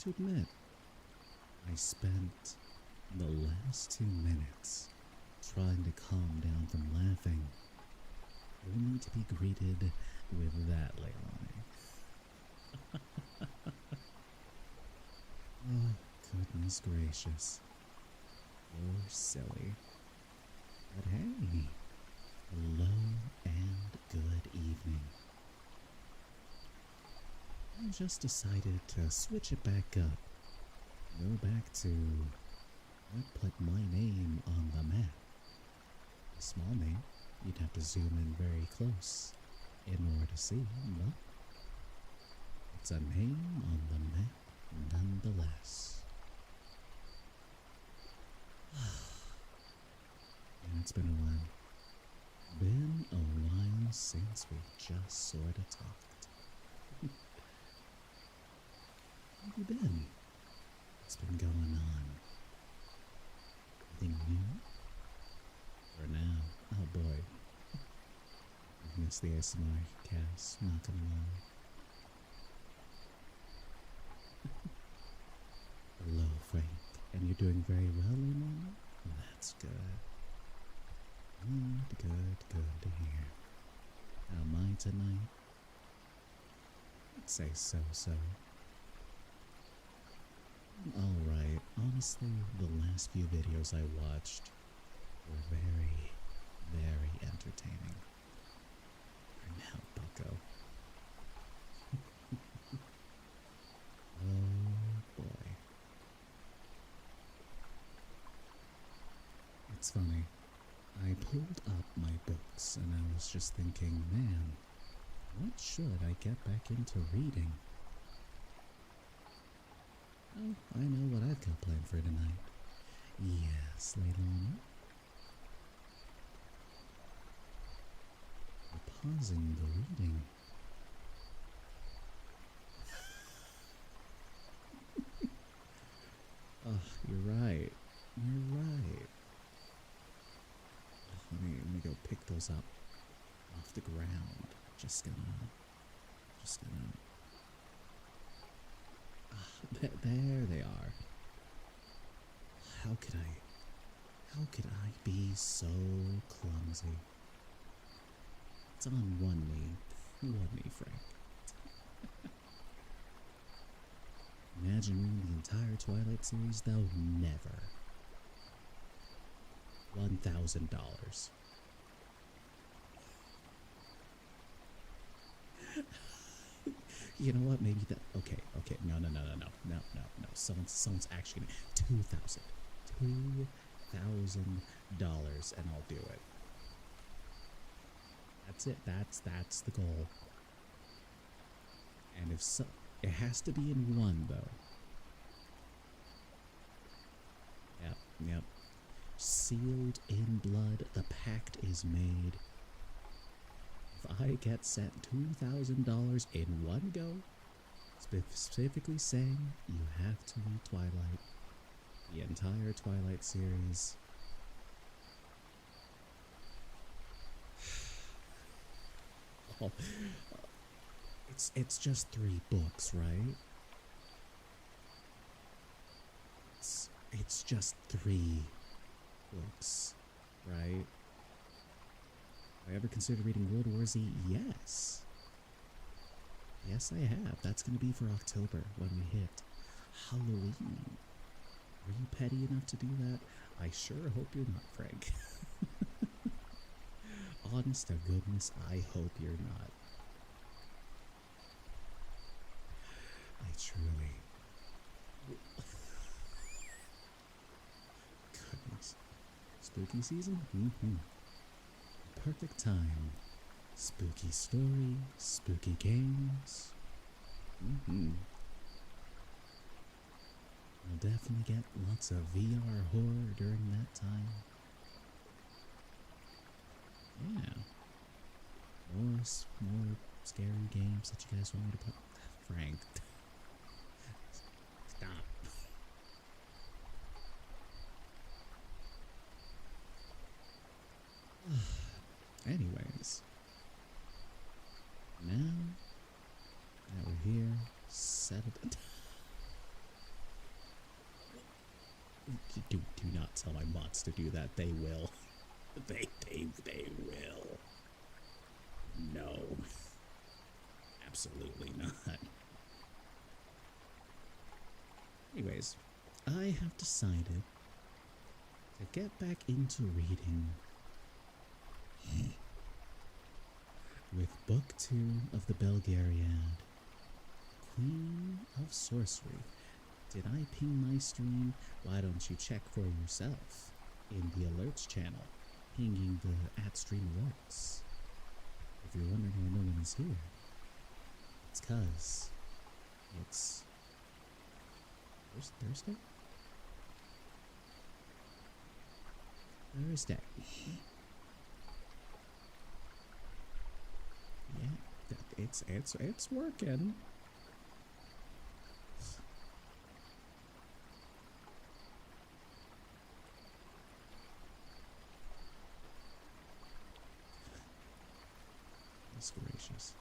to admit, I spent the last 2 minutes trying to calm down from laughing, only to be greeted with that, Leilani. Oh, goodness gracious. You're silly. But hey, hello and good evening. I just decided to switch it back up. Go back to... I put my name on the map. A small name, you'd have to zoom in very close in order to see, but it's a name on the map nonetheless. And it's been a while. Been a while since we just sorta talked. How have you been? What's been going on? Anything new? For now, oh boy. I miss the ASMR cast, not gonna lie. Hello, Frank. And you're doing very well, Leilani? That's good. Good to hear. How am I tonight? I'd say so. Alright, honestly, the last few videos I watched were very, very entertaining. For now, bucko. Oh boy. It's funny. I pulled up my books and I was just thinking, man, what should I get back into reading? Oh, I know what I've got planned for tonight. Yes, Leilani. We're pausing the reading. Oh, you're right. You're right. Let me go pick those up off the ground. Just gonna. There they are. How could I be so clumsy? It's on one knee, Frank. Imagine reading the entire Twilight series, though. Never. $1,000. You know what? Maybe that. Okay. No. Someone's actually gonna $2,000, and I'll do it. That's it. That's the goal. And if so, it has to be in one though. Yep. Sealed in blood, the pact is made. If I get sent $2,000 in one go, specifically saying you have to read Twilight, the entire Twilight series. Oh, it's just 3 books, right? It's just 3 books, right? Have I ever considered reading World War Z? Yes. Yes, I have. That's going to be for October when we hit Halloween. Are you petty enough to do that? I sure hope you're not, Frank. Honest to goodness, I hope you're not. I truly... Goodness. Spooky season? Perfect time. Spooky story, spooky games. I'll definitely get lots of VR horror during that time. Yeah. More scary games that you guys want me to play. Frank. Stop. Anyways. Now that we're here, settled. Do not tell my mods to do that. They will. They will. No. Absolutely not. Anyways, I have decided to get back into reading with Book 2 of the Belgariad, Queen of Sorcery. Did I ping my stream? Why don't you check for yourself in the alerts channel, pinging the @stream alerts. If you're wondering why no one is here, it's cause it's Thursday? Thursday. Yeah, it's working. Goodness gracious.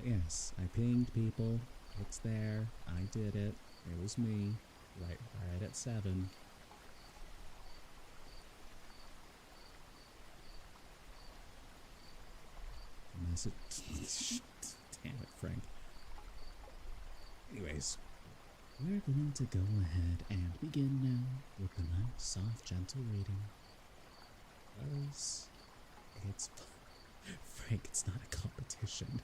Yes, I pinged people. It's there. I did it. It was me. Right at 7. Damn it, Frank. Anyways, we're going to go ahead and begin now with the nice, soft, gentle reading. Because it's... Frank, it's not a competition.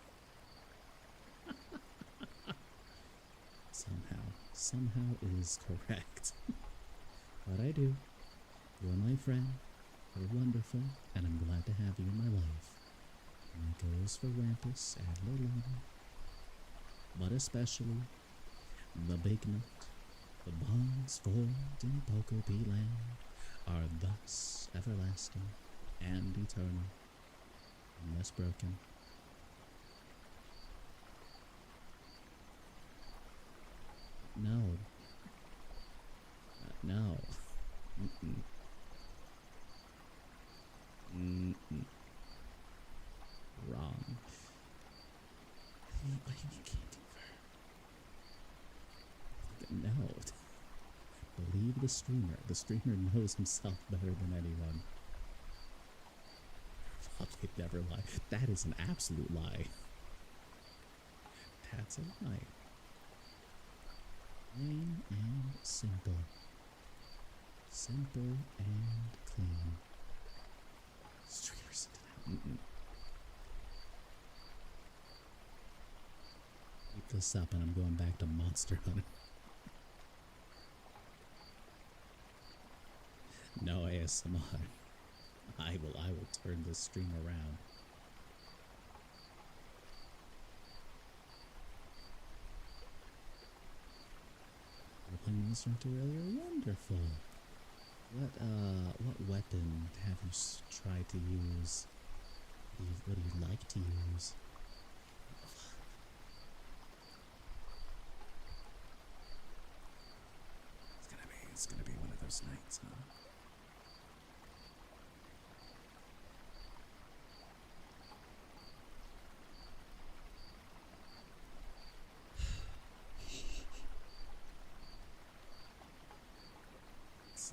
Somehow is correct. But I do. You're my friend. You're wonderful, and I'm glad to have you in my life. And that goes for Rampus and Lolana, but especially the Big Nut. The bonds formed in Poco P Land are thus everlasting and eternal, unless broken. No. No. Mm-mm. Mm-mm. Wrong. You can't convert. No. Believe the streamer. The streamer knows himself better than anyone. They'd never lie. That is an absolute lie. That's a lie. Plain and simple. Simple and clean. Streamers into that. Keep this up and I'm going back to Monster Hunter. No ASMR. I will turn this stream around. We're playing Monster Hunter earlier? Wonderful. What weapon have you tried to use? What do you like to use? It's gonna be one of those nights, huh?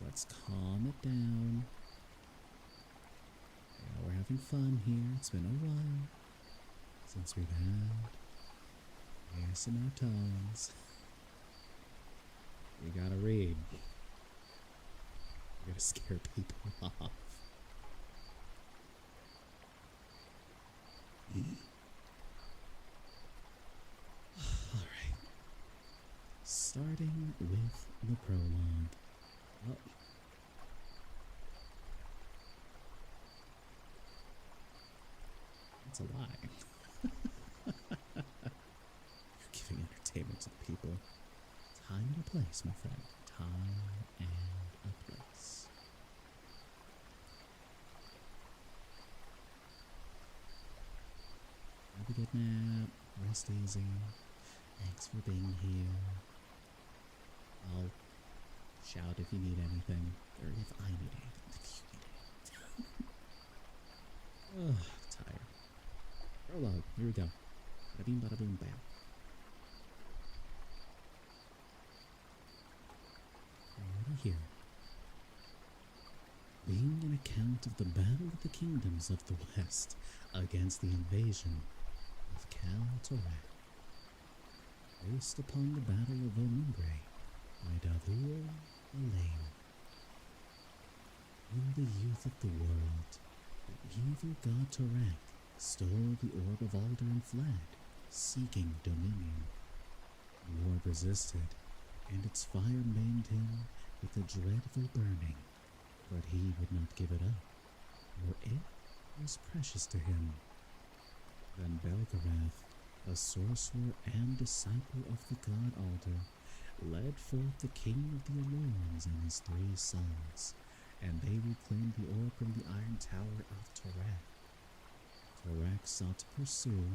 Let's calm it down. Yeah, we're having fun here. It's been a while since we've had ASMR tones. We gotta read. We gotta scare people off. Alright. Starting with the prologue. Oh. That's a lie. You're giving entertainment to the people. Time and a place, my friend. Time and a place. Have a good nap. Rest easy. Thanks for being here. I'll shout if you need anything, or if I need anything, if you need anything. Tired. Prologue, here we go. Bada bing, bada boom, bam. here. Being an account of the Battle of the Kingdoms of the West against the invasion of Caltorak, based upon the Battle of Omumbre by Davur Alain. In the youth of the world, the evil god Torak stole the Orb of Alder and fled, seeking dominion. The orb resisted, and its fire maimed him with a dreadful burning, but he would not give it up, for it was precious to him. Then Belgarath, a sorcerer and disciple of the god Alder, led forth the king of the Alorans and his 3 sons, and they reclaimed the orb from the iron tower of Torak. Torak sought to pursue,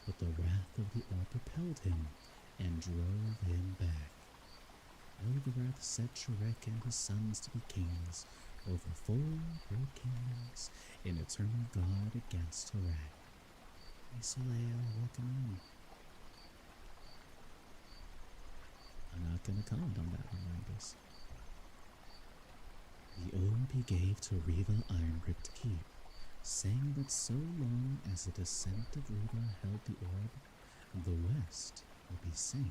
but the wrath of the orb repelled him and drove him back. Belgarath set Torak and his sons to be kings over 4 great kingdoms in eternal guard against Torak. Hey Soleil, welcome in. I'm not gonna comment on that one, Magus. The orb he gave to Riva Irongrip to keep, saying that so long as the descent of Riva held the orb, the West would be safe.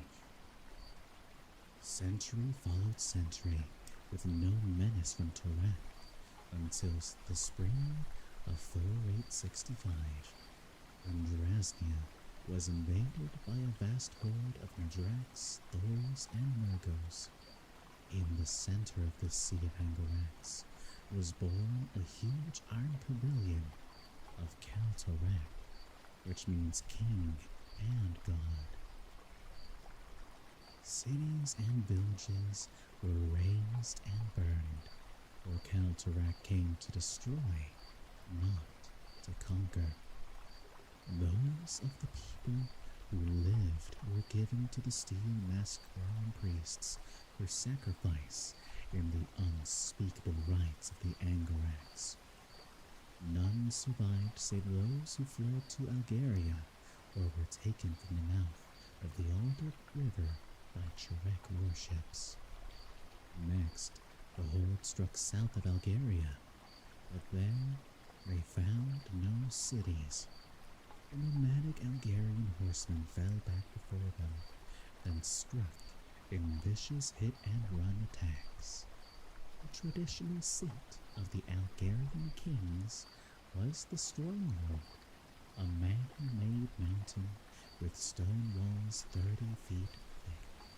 Century followed century, with no menace from Torak, until the spring of 4865, when Drasnia was invaded by a vast horde of Madrax, Thors, and Murgos. In the center of the Sea of Angorax was born a huge iron pavilion of Caltorak, which means king and god. Cities and villages were razed and burned, for Caltorak came to destroy, not to conquer. Those of the people who lived were given to the steel-masked Roman priests for sacrifice in the unspeakable rites of the Angorax. None survived save those who fled to Algeria or were taken from the mouth of the Alder River by Chirek warships. Next, the horde struck south of Algeria, but there they found no cities. The nomadic Algerian horsemen fell back before them, then struck in vicious hit-and-run attacks. The traditional seat of the Algerian kings was the Stronghold, a man-made mountain with stone walls 30 feet thick.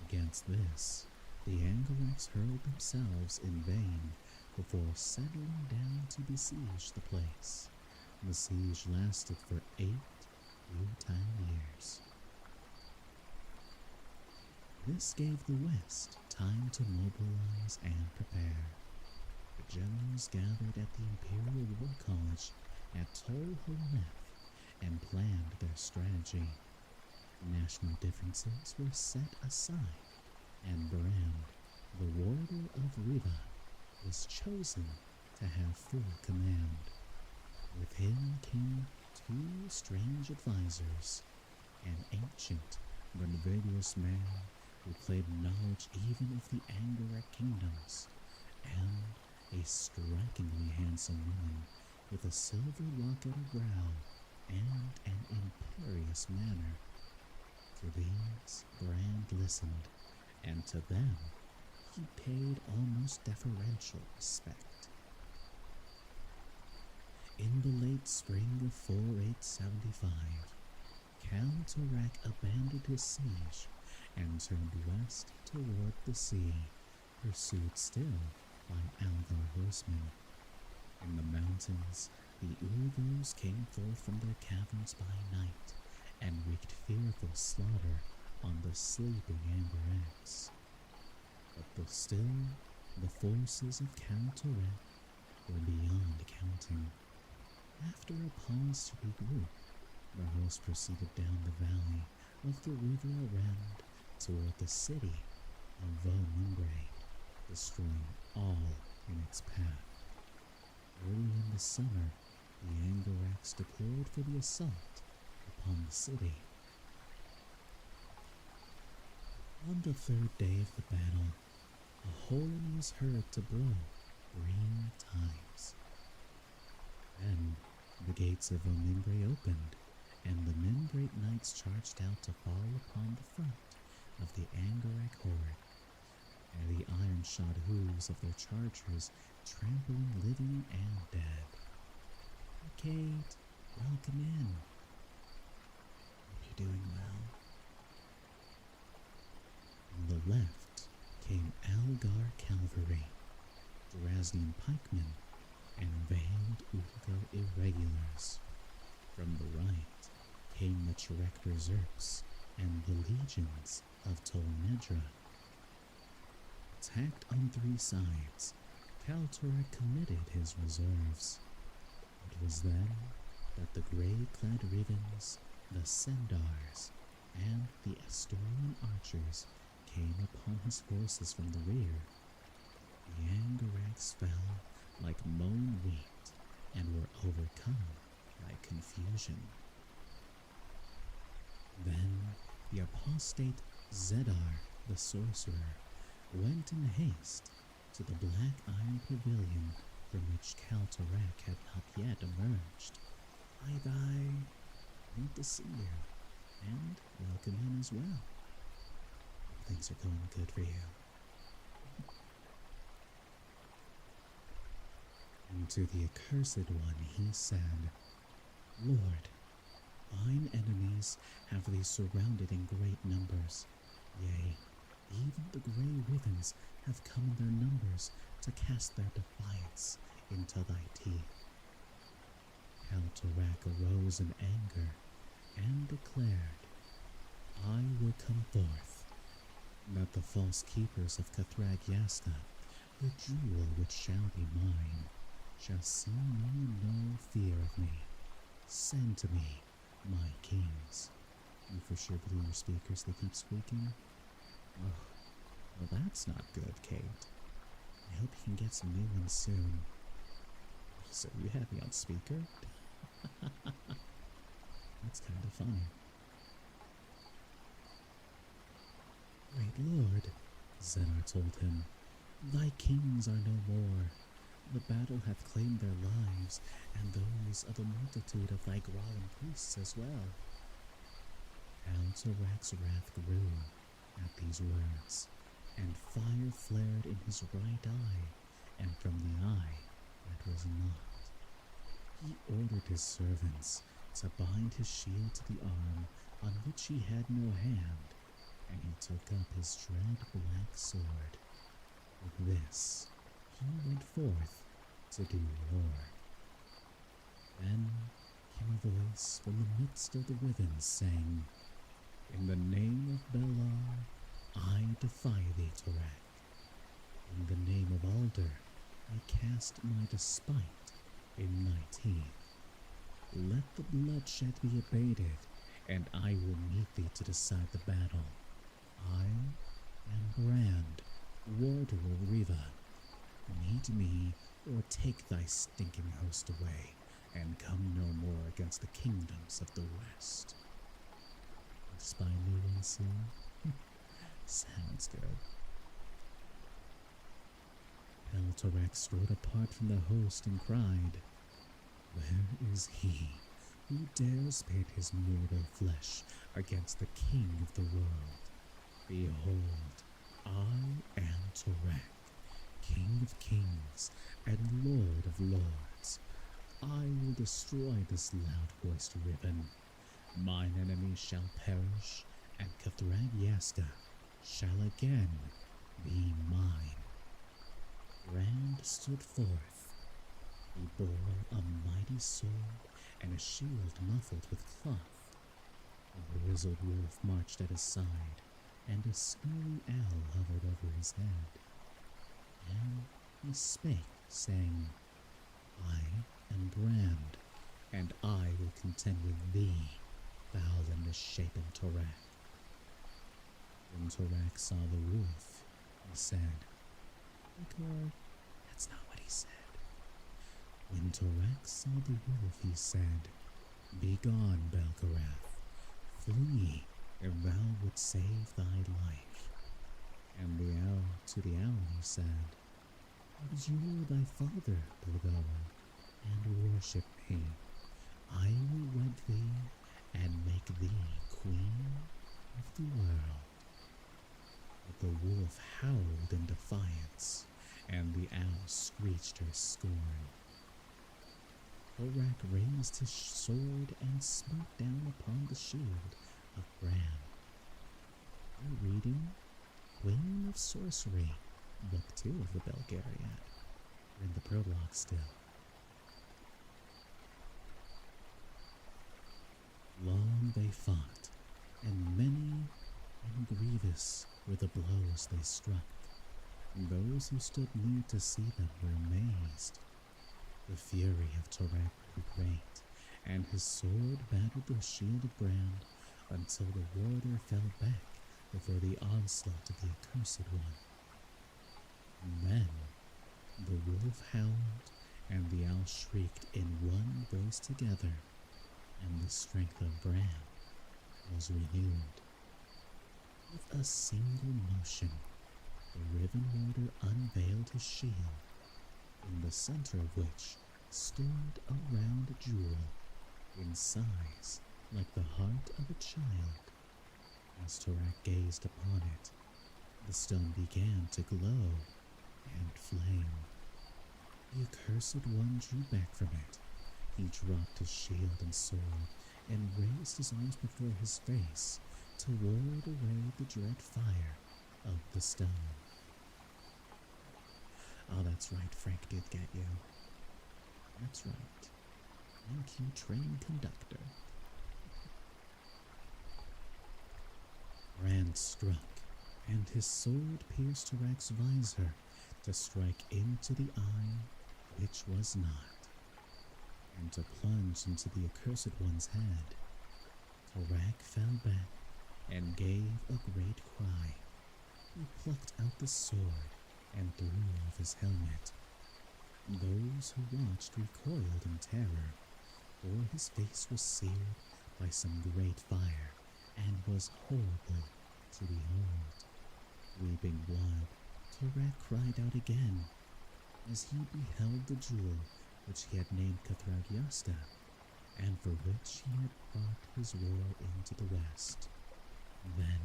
Against this, the Angorax hurled themselves in vain before settling down to besiege the place. The siege lasted for 8 futile years. This gave the West time to mobilize and prepare. The generals gathered at the Imperial War College at Tol Holeth and planned their strategy. National differences were set aside, and Brand, the warder of Riva, was chosen to have full command. With him came 2 strange advisors, an ancient but vigorous man who claimed knowledge even of the Angorak kingdoms, and a strikingly handsome woman with a silver lock-out brow and an imperious manner. To these Brand listened, and to them he paid almost deferential respect. In the late spring of 4875, Caltorak abandoned his siege and turned west toward the sea, pursued still by Alvar horsemen. In the mountains, the Urgos came forth from their caverns by night and wreaked fearful slaughter on the sleeping Angorax. But still, the forces of Caltorak were beyond counting. After a pause to regroup, the host proceeded down the valley of the river Arend toward the city of Vomumbre, destroying all in its path. Early in the summer, the Angorax deployed for the assault upon the city. On the 3rd day of the battle, a horn was heard to blow 3 times. Then the gates of Omimbre opened, and the Membrate Knights charged out to fall upon the front of the Angarak horde, and the iron-shod hooves of their chargers trampling living and dead. Kate, welcome in. Hope you're doing well. On the left came Algar Cavalry, Draznian pikemen, and veiled Ulgo irregulars. From the right came the Trek Berserks and the legions of Tolmedra. Attacked on 3 sides, Kalturek committed his reserves. It was then that the grey-clad Rivens, the Cendars, and the Astorian archers came upon his forces from the rear. The Angaraks fell like mown wheat and were overcome by confusion. Then the apostate Zedar, the sorcerer, went in haste to the black iron pavilion from which Kalturek had not yet emerged. Bye-bye. Good to see you, and welcome in as well. Things are going good for you. And to the accursed one he said, Lord, thine enemies have thee surrounded in great numbers. Yea, even the grey Rivens have come in their numbers to cast their defiance into thy teeth. Kalturek arose in anger and declared, I will come forth, that the false keepers of Cathrag Yasta, the jewel which shall be mine, shall see me no fear of me. Send to me my kings. You for sure blew your speakers, they keep squeaking? Oh, well that's not good, Kate. I hope you can get some new ones soon. So you have me on speaker? That's kind of funny. Great Lord, Zenar told him, thy kings are no more. The battle hath claimed their lives, and those of a multitude of thy Grallen priests as well. Kalturek's wrath grew at these words, and fire flared in his right eye, and from the eye that was not. He ordered his servants to bind his shield to the arm on which he had no hand, and he took up his dread black sword. With this, he went forth to do war. Then came a voice from the midst of the Rivens saying, In the name of Belar, I defy thee, Turek. In the name of Alder, I cast my despite in thy teeth. Let the bloodshed be abated, and I will meet thee to decide the battle. I am Brand, warder of Riva. Meet me, or take thy stinking host away, and come no more against the kingdoms of the West. Spy new one soon? Sounds good. Kalturek strode apart from the host and cried, Where is he who dares pit his mortal flesh against the king of the world? Behold, I am Turek, King of kings and Lord of lords. I will destroy this loud-voiced Riven. Mine enemies shall perish, and Cathrag Yaska shall again be mine. Rand stood forth. He bore a mighty sword and a shield muffled with cloth. A grizzled wolf marched at his side, and a snowy owl hovered over his head. And he spake, saying, I am Brand, and I will contend with thee, foul and misshapen Turek. When Turek saw the wolf, he said, Or, that's not what he said. When Turek saw the wolf, he said, Begone, Belgarath, flee, if thou wouldst save thy life. And the owl to the owl he said, Abjure thy father, Bilgoa, and worship me. I will wed thee and make thee queen of the world. But the wolf howled in defiance, and the owl screeched her scorn. Torak raised his sword and smote down upon the shield of Bran. We're reading Queen of Sorcery, Book 2 of the Belgariad. We're in the prologue still. Long they fought, and many and grievous were the blows they struck. Those who stood near to see them were amazed. The fury of Torak grew great, and his sword battered the shield of Bran until the warrior fell back before the onslaught of the accursed one. And then the wolf howled, and the owl shrieked in one voice together, and the strength of Bran was renewed. With a single motion, the Riven Warder unveiled his shield, in the center of which stood a round jewel, in size like the heart of a child. As Torak gazed upon it, the stone began to glow and flame. The accursed one drew back from it. He dropped his shield and sword and raised his arms before his face to ward away the dread fire of the stone. Oh, that's right, Frank did get you. That's right. Thank you, train conductor. Bran struck, and his sword pierced Torak's visor to strike into the eye which was not, and to plunge into the accursed one's head. Torak fell back and gave a great cry. He plucked out the sword and threw off his helmet. Those who watched recoiled in terror, for his face was seared by some great fire and was horrible to behold. Weeping blood, Torak cried out again as he beheld the jewel which he had named Kathrag-Yasta, and for which he had brought his war into the west. Then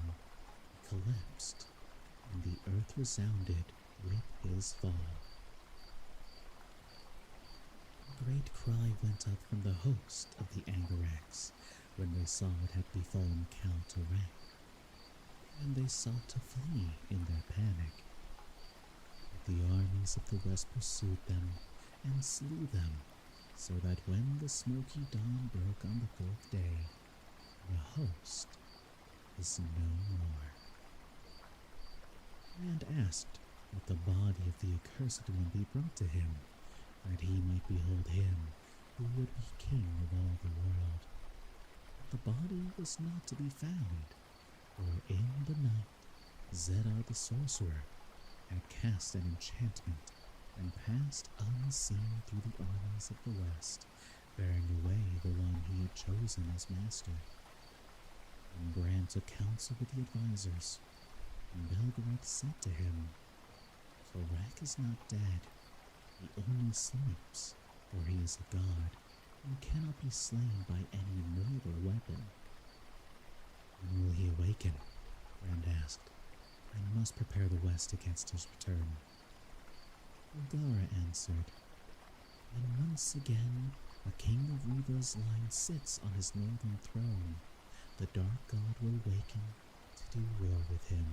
he collapsed, and the earth resounded with his fall. A great cry went up from the host of the Angarax when they saw what had befallen Count Torak, and they sought to flee in their panic. But the armies of the west pursued them and slew them, so that when the smoky dawn broke on the fourth day, the host was no more. And asked that the body of the accursed one be brought to him, that he might behold him who would be king of all the world. But the body was not to be found, for in the night Zedar the sorcerer had cast an enchantment and passed unseen through the armies of the west, bearing away the one he had chosen as master. And Bran took counsel with the advisors, and Belgarath said to him, Torak is not dead, he only sleeps, for he is a god, and cannot be slain by any mortal weapon. When will he awaken? Bran asked. I must prepare the west against his return. Ulgara answered, When once again a king of Reva's line sits on his northern throne, the dark god will waken to do war with him.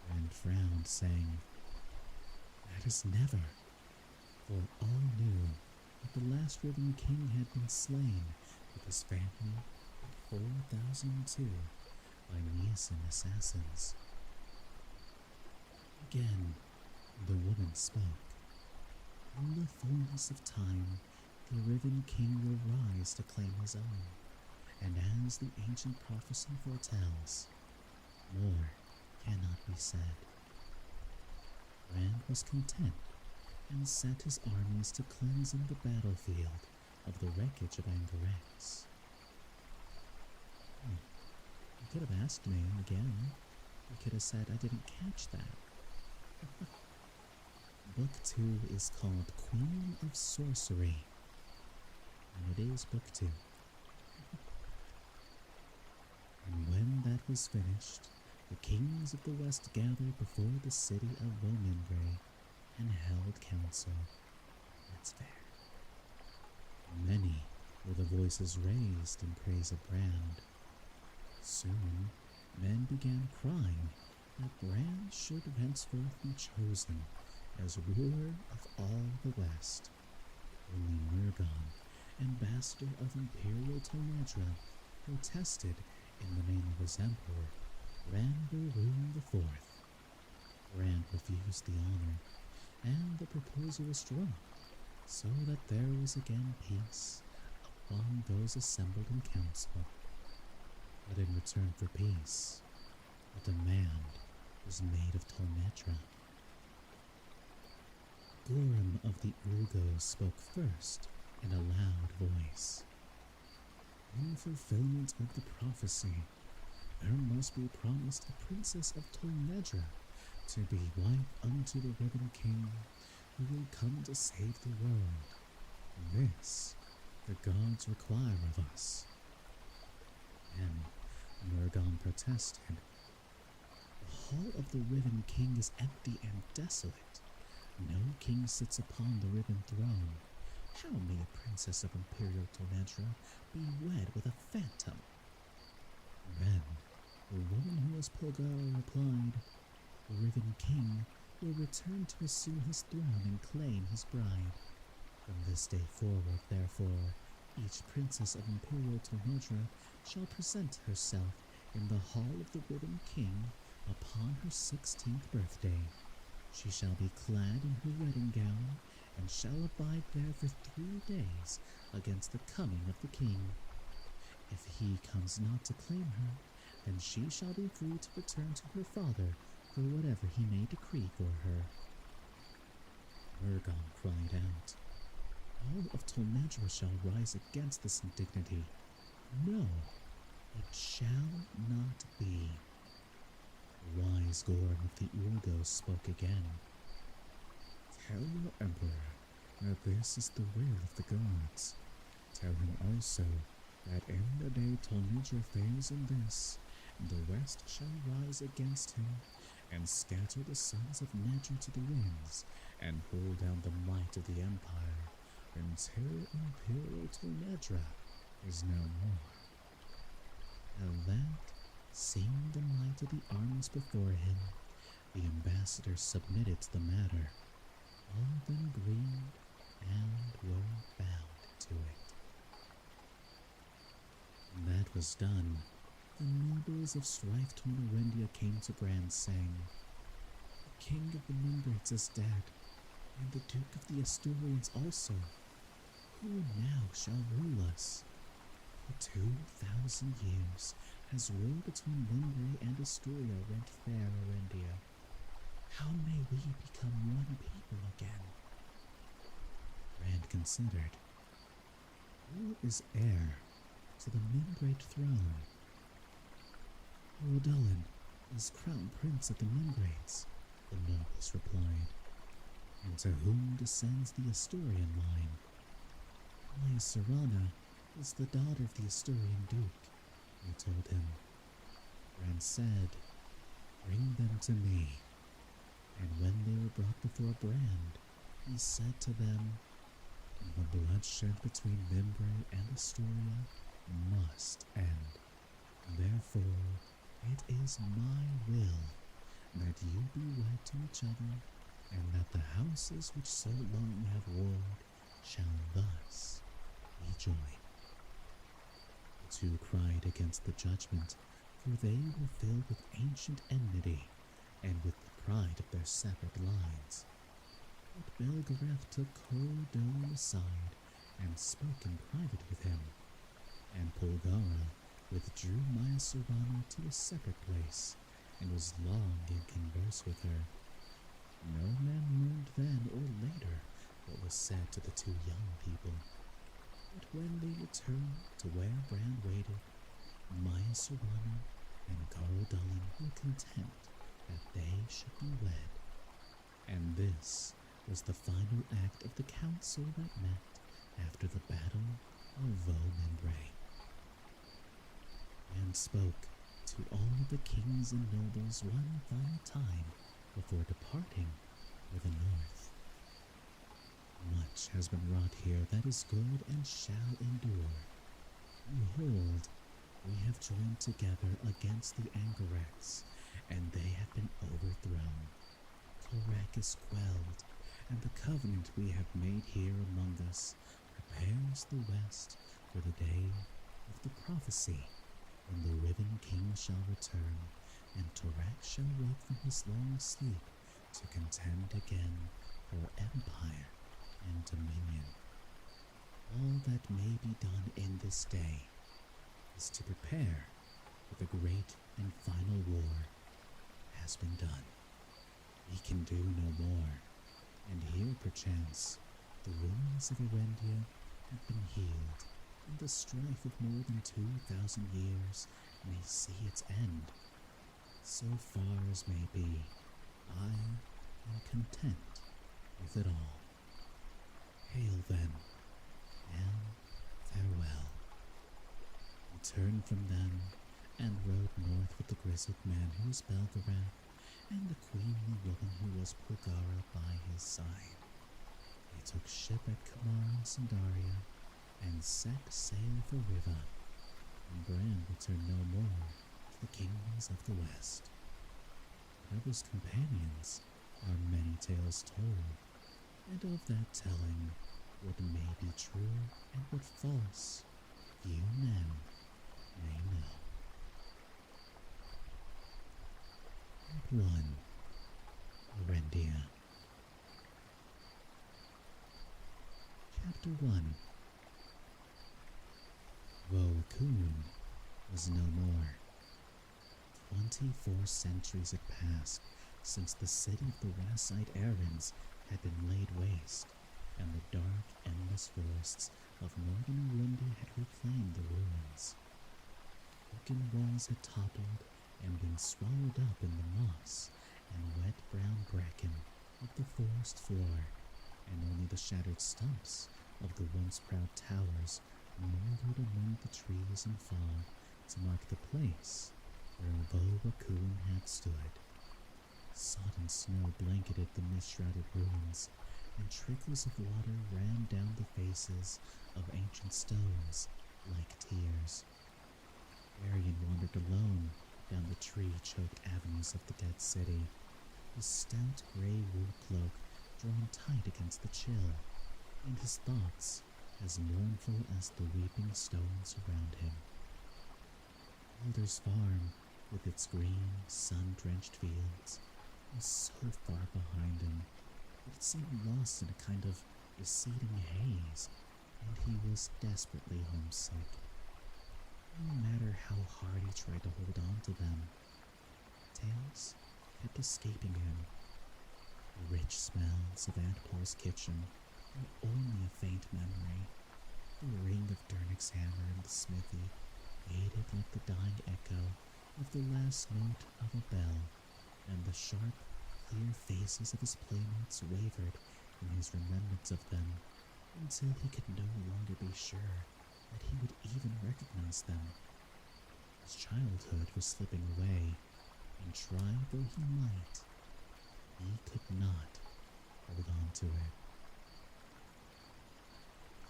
Bran frowned, saying, That is never, for all knew that the last Riven king had been slain with his family in 4002 by Niasan assassins. Again, the woman spoke. In the fullness of time, the Riven king will rise to claim his own, and as the ancient prophecy foretells, more cannot be said. Bran was content and set his armies to cleansing the battlefield of the wreckage of Angarax. You could have asked me again. You could have said I didn't catch that. Book 2 is called Queen of Sorcery, and it is Book 2. And when that was finished, the kings of the West gathered before the city of Vomindre and held council. That's fair. Many were the voices raised in praise of Brand. Soon, men began crying that Brand should henceforth be chosen as ruler of all the West. Only Murgon, ambassador of Imperial Tonedra, protested in the name of his emperor, Ranbaroon IV. Brand refused the honor, and the proposal was dropped, so that there was again peace among those assembled in council. But in return for peace, a demand was made of Tonedra. Gorham of the Ulgos spoke first in a loud voice. In fulfillment of the prophecy, there must be promised a princess of Tonedra to be wife unto the Ribbon King, who will come to save the world. This the gods require of us. And Murgon protested. The hall of the Ribbon King is empty and desolate. No king sits upon the Ribbon throne. How may a princess of Imperial Tonedra be wed with a phantom? Then the woman who was Polgara replied, the Ribbon King will return to assume his throne and claim his bride. From this day forward, therefore, each princess of Imperial Tonedra shall present herself in the hall of the Ribbon King upon her 16th birthday. She shall be clad in her wedding gown, and shall abide there for 3 days against the coming of the king. If he comes not to claim her, then she shall be free to return to her father for whatever he may decree for her. Murgon cried out, all of Tonedra shall rise against this indignity. No, it shall not be. The wise Gorham of the Ulgos spoke again. Tell your emperor that this is the will of the gods. Tell him also that in the day Tonedra fails in this, the West shall rise against him, and scatter the sons of Nedra to the winds, and pull down the might of the empire, until Imperial Tonedra is no more. And that, seeing the might of the armies before him, the ambassador submitted to the matter. All of them agreed and were bound to it. When that was done, the nobles of Strife Tornarendia came to Brand, saying, the king of the Mimbrites is dead, and the duke of the Asturians also. Who now shall rule us? For 2,000 years has war between Mimbre and Asturia rent fair Arendia. How may we become one people again? Brand considered. Who is heir to the Mimbrate throne? Rodolin is crown prince of the Mimbrates, the nobles replied. And to whom descends the Asturian line? Maya Serrana is the daughter of the Asturian duke, they told him. Brand said, bring them to me. And when they were brought before Brand, he said to them, the bloodshed between Mimbre and Asturia must end. Therefore, it is my will that you be wed to each other, and that the houses which so long have warred shall thus be joined. The two cried against the judgment, for they were filled with ancient enmity, and with the pride of their separate lines. But Belgareth took Corridon aside, and spoke in private with him, and Polgara withdrew Maya Serrana to a separate place, and was long in converse with her. No man learned then or later what was said to the two young people. But when they returned to where Brand waited, Maya Serrana and Corridon were content that they should be wed. And this was the final act of the council that met after the Battle of Vomembre, and spoke to all the kings and nobles one final time before departing for the north. Much has been wrought here that is good and shall endure. Behold, we have joined together against the Angerecs, and they have been overthrown. Correc is quelled, and the covenant we have made here among us prepares the West for the day of the prophecy, when the Riven King shall return, and Torak shall wake from his long sleep to contend again for empire and dominion. All that may be done in this day is to prepare for the great and final war has been done. We can do no more, and here perchance the wounds of Erendia have been healed, and the strife of more than 2,000 years may see its end. So far as may be, I am content with it all. Hail then, and farewell. He turned from them and rode north with the grizzled man who was Belgarath, and the queenly woman who was Pulgara by his side. They took ship at Kamar and Sandaria, and set sail for Riva, and Bran returned no more to the kingdoms of the west. Of his companions are many tales told, and of that telling what may be true and what false, few men may know. Part 1. Erendia. Chapter 1. Vokun was no more. 24 centuries had passed since the city of the Rassite Arans had been laid waste, and the dark, endless forests of northern Erendia had reclaimed the ruins. Broken walls had toppled and been swallowed up in the moss and wet brown bracken of the forest floor, and only the shattered stumps of the once proud towers mouldered among the trees and fog to mark the place where Vokun had stood. Sodden snow blanketed the mist-shrouded ruins, and trickles of water ran down the faces of ancient stones like tears. Arian wandered alone down the tree-choked avenues of the dead city, his stout gray wool cloak drawn tight against the chill, and his thoughts as mournful as the weeping stones around him. Alder's farm, with its green, sun-drenched fields, was so far behind him that it seemed lost in a kind of receding haze, and he was desperately homesick. No matter how hard he tried to hold on to them, tales kept escaping him. The rich smells of Aunt Paul's kitchen were only a faint memory. The ring of Dernick's hammer in the smithy faded like the dying echo of the last note of a bell, and the sharp, clear faces of his playmates wavered in his remembrance of them until he could no longer be sure that he would even recognize them. His childhood was slipping away, and try though he might, he could not hold on to it.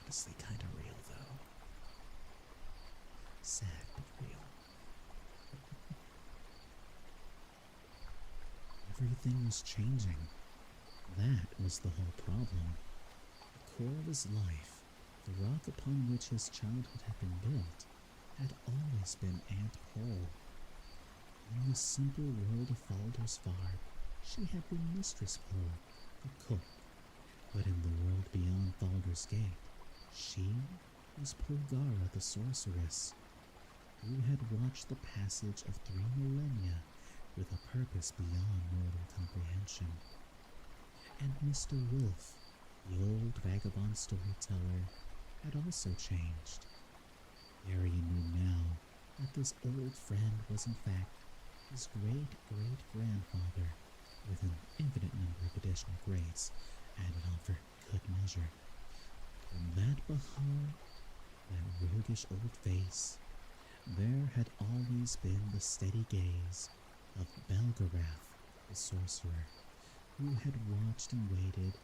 Honestly, kinda real though. Sad but real. Everything was changing. That was the whole problem. The core of his life, the rock upon which his childhood had been built, had always been Aunt Paul. In the simple world of Falder's Farm, she had been Mistress Paul, the cook. But in the world beyond Falder's Gate, she was Pulgara the sorceress, who had watched the passage of 3 millennia with a purpose beyond mortal comprehension. And Mr. Wolf, the old vagabond storyteller, had also changed. Arian knew now that this old friend was in fact his great-great-grandfather with an infinite number of additions. additional grades added on for good measure. From that Bahar, that roguish old face, there had always been the steady gaze of Belgarath, the sorcerer, who had watched and waited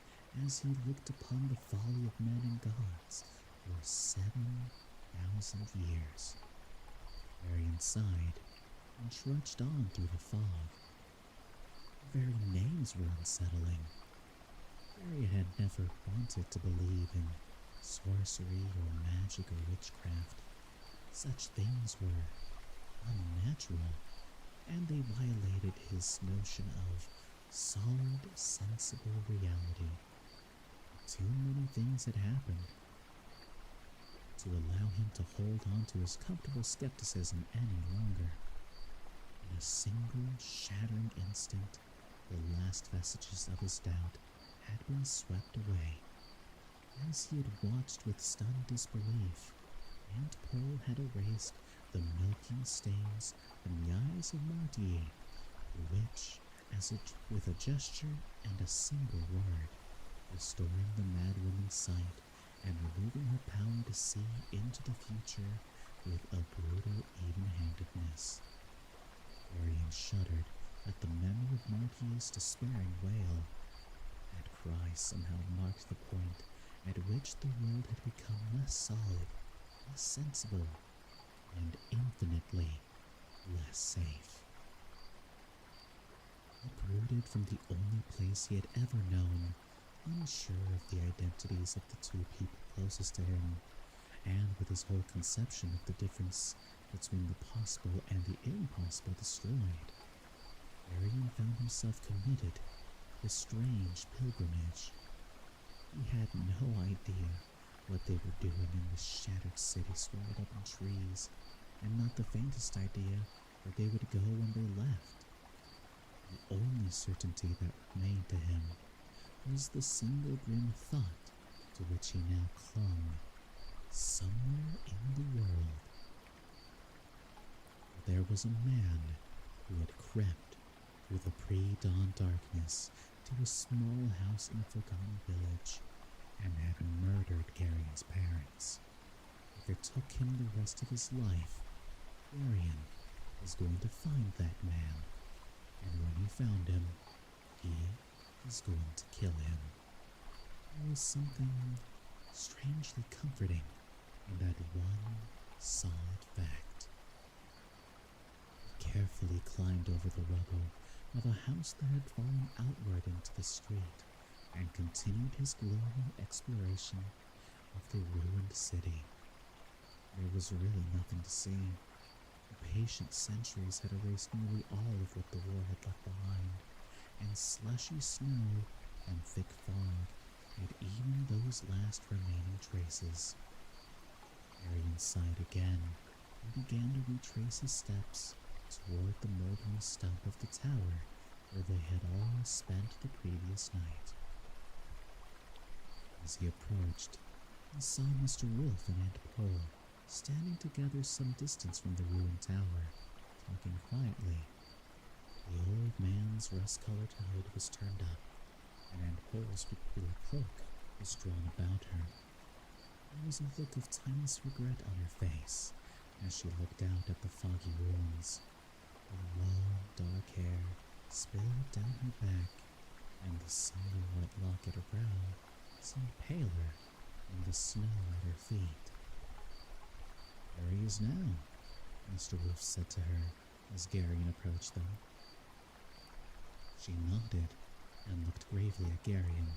as he looked upon the folly of men and gods for 7,000 years. Arian sighed and trudged on through the fog. The very names were unsettling. Arian had never wanted to believe in sorcery or magic or witchcraft. Such things were unnatural, and they violated his notion of solid, sensible reality. Too many things had happened to allow him to hold on to his comfortable skepticism any longer. In a single shattering instant, the last vestiges of his doubt had been swept away. As he had watched with stunned disbelief, Aunt Pearl had erased the milking stains from the eyes of Marty, which, with a gesture and a single word, restoring the madwoman's sight and removing her power to see into the future with a brutal even-handedness. Arian shuddered at the memory of Marty's despairing wail. That cry somehow marked the point at which the world had become less solid, less sensible, and infinitely less safe. He brooded from the only place he had ever known, unsure of the identities of the two people closest to him, and with his whole conception of the difference between the possible and the impossible destroyed. Arian found himself committed to a strange pilgrimage. He had no idea what they were doing in this shattered city swallowed up in trees, and not the faintest idea where they would go when they left. The only certainty that remained to him was the single grim thought to which he now clung: somewhere in the world there was a man who had crept through the pre-dawn darkness to a small house in a forgotten village and had murdered Garian's parents. If it took him the rest of his life, Garian was going to find that man, and when he found him, he was going to kill him. There was something strangely comforting in that one solid fact. He carefully climbed over the rubble of a house that had fallen outward into the street and continued his glowing exploration of the ruined city. There was really nothing to see. The patient centuries had erased nearly all of what the war had left behind, and slushy snow and thick fog hid even those last remaining traces. Arian sighed again and began to retrace his steps toward the moldering stump of the tower where they had all spent the previous night. As he approached, he saw Mr. Wolf and Aunt Pearl standing together some distance from the ruined tower, talking quietly. The old man's rust-colored hood was turned up, and Aunt Pearl's peculiar cloak was drawn about her. There was a look of timeless regret on her face as she looked out at the foggy ruins. Her long, dark hair spilled down her back, and the single white lock at her brow seemed paler in the snow at her feet. "There he is now," Mr. Wolf said to her as Garian approached them. She nodded and looked gravely at Garian.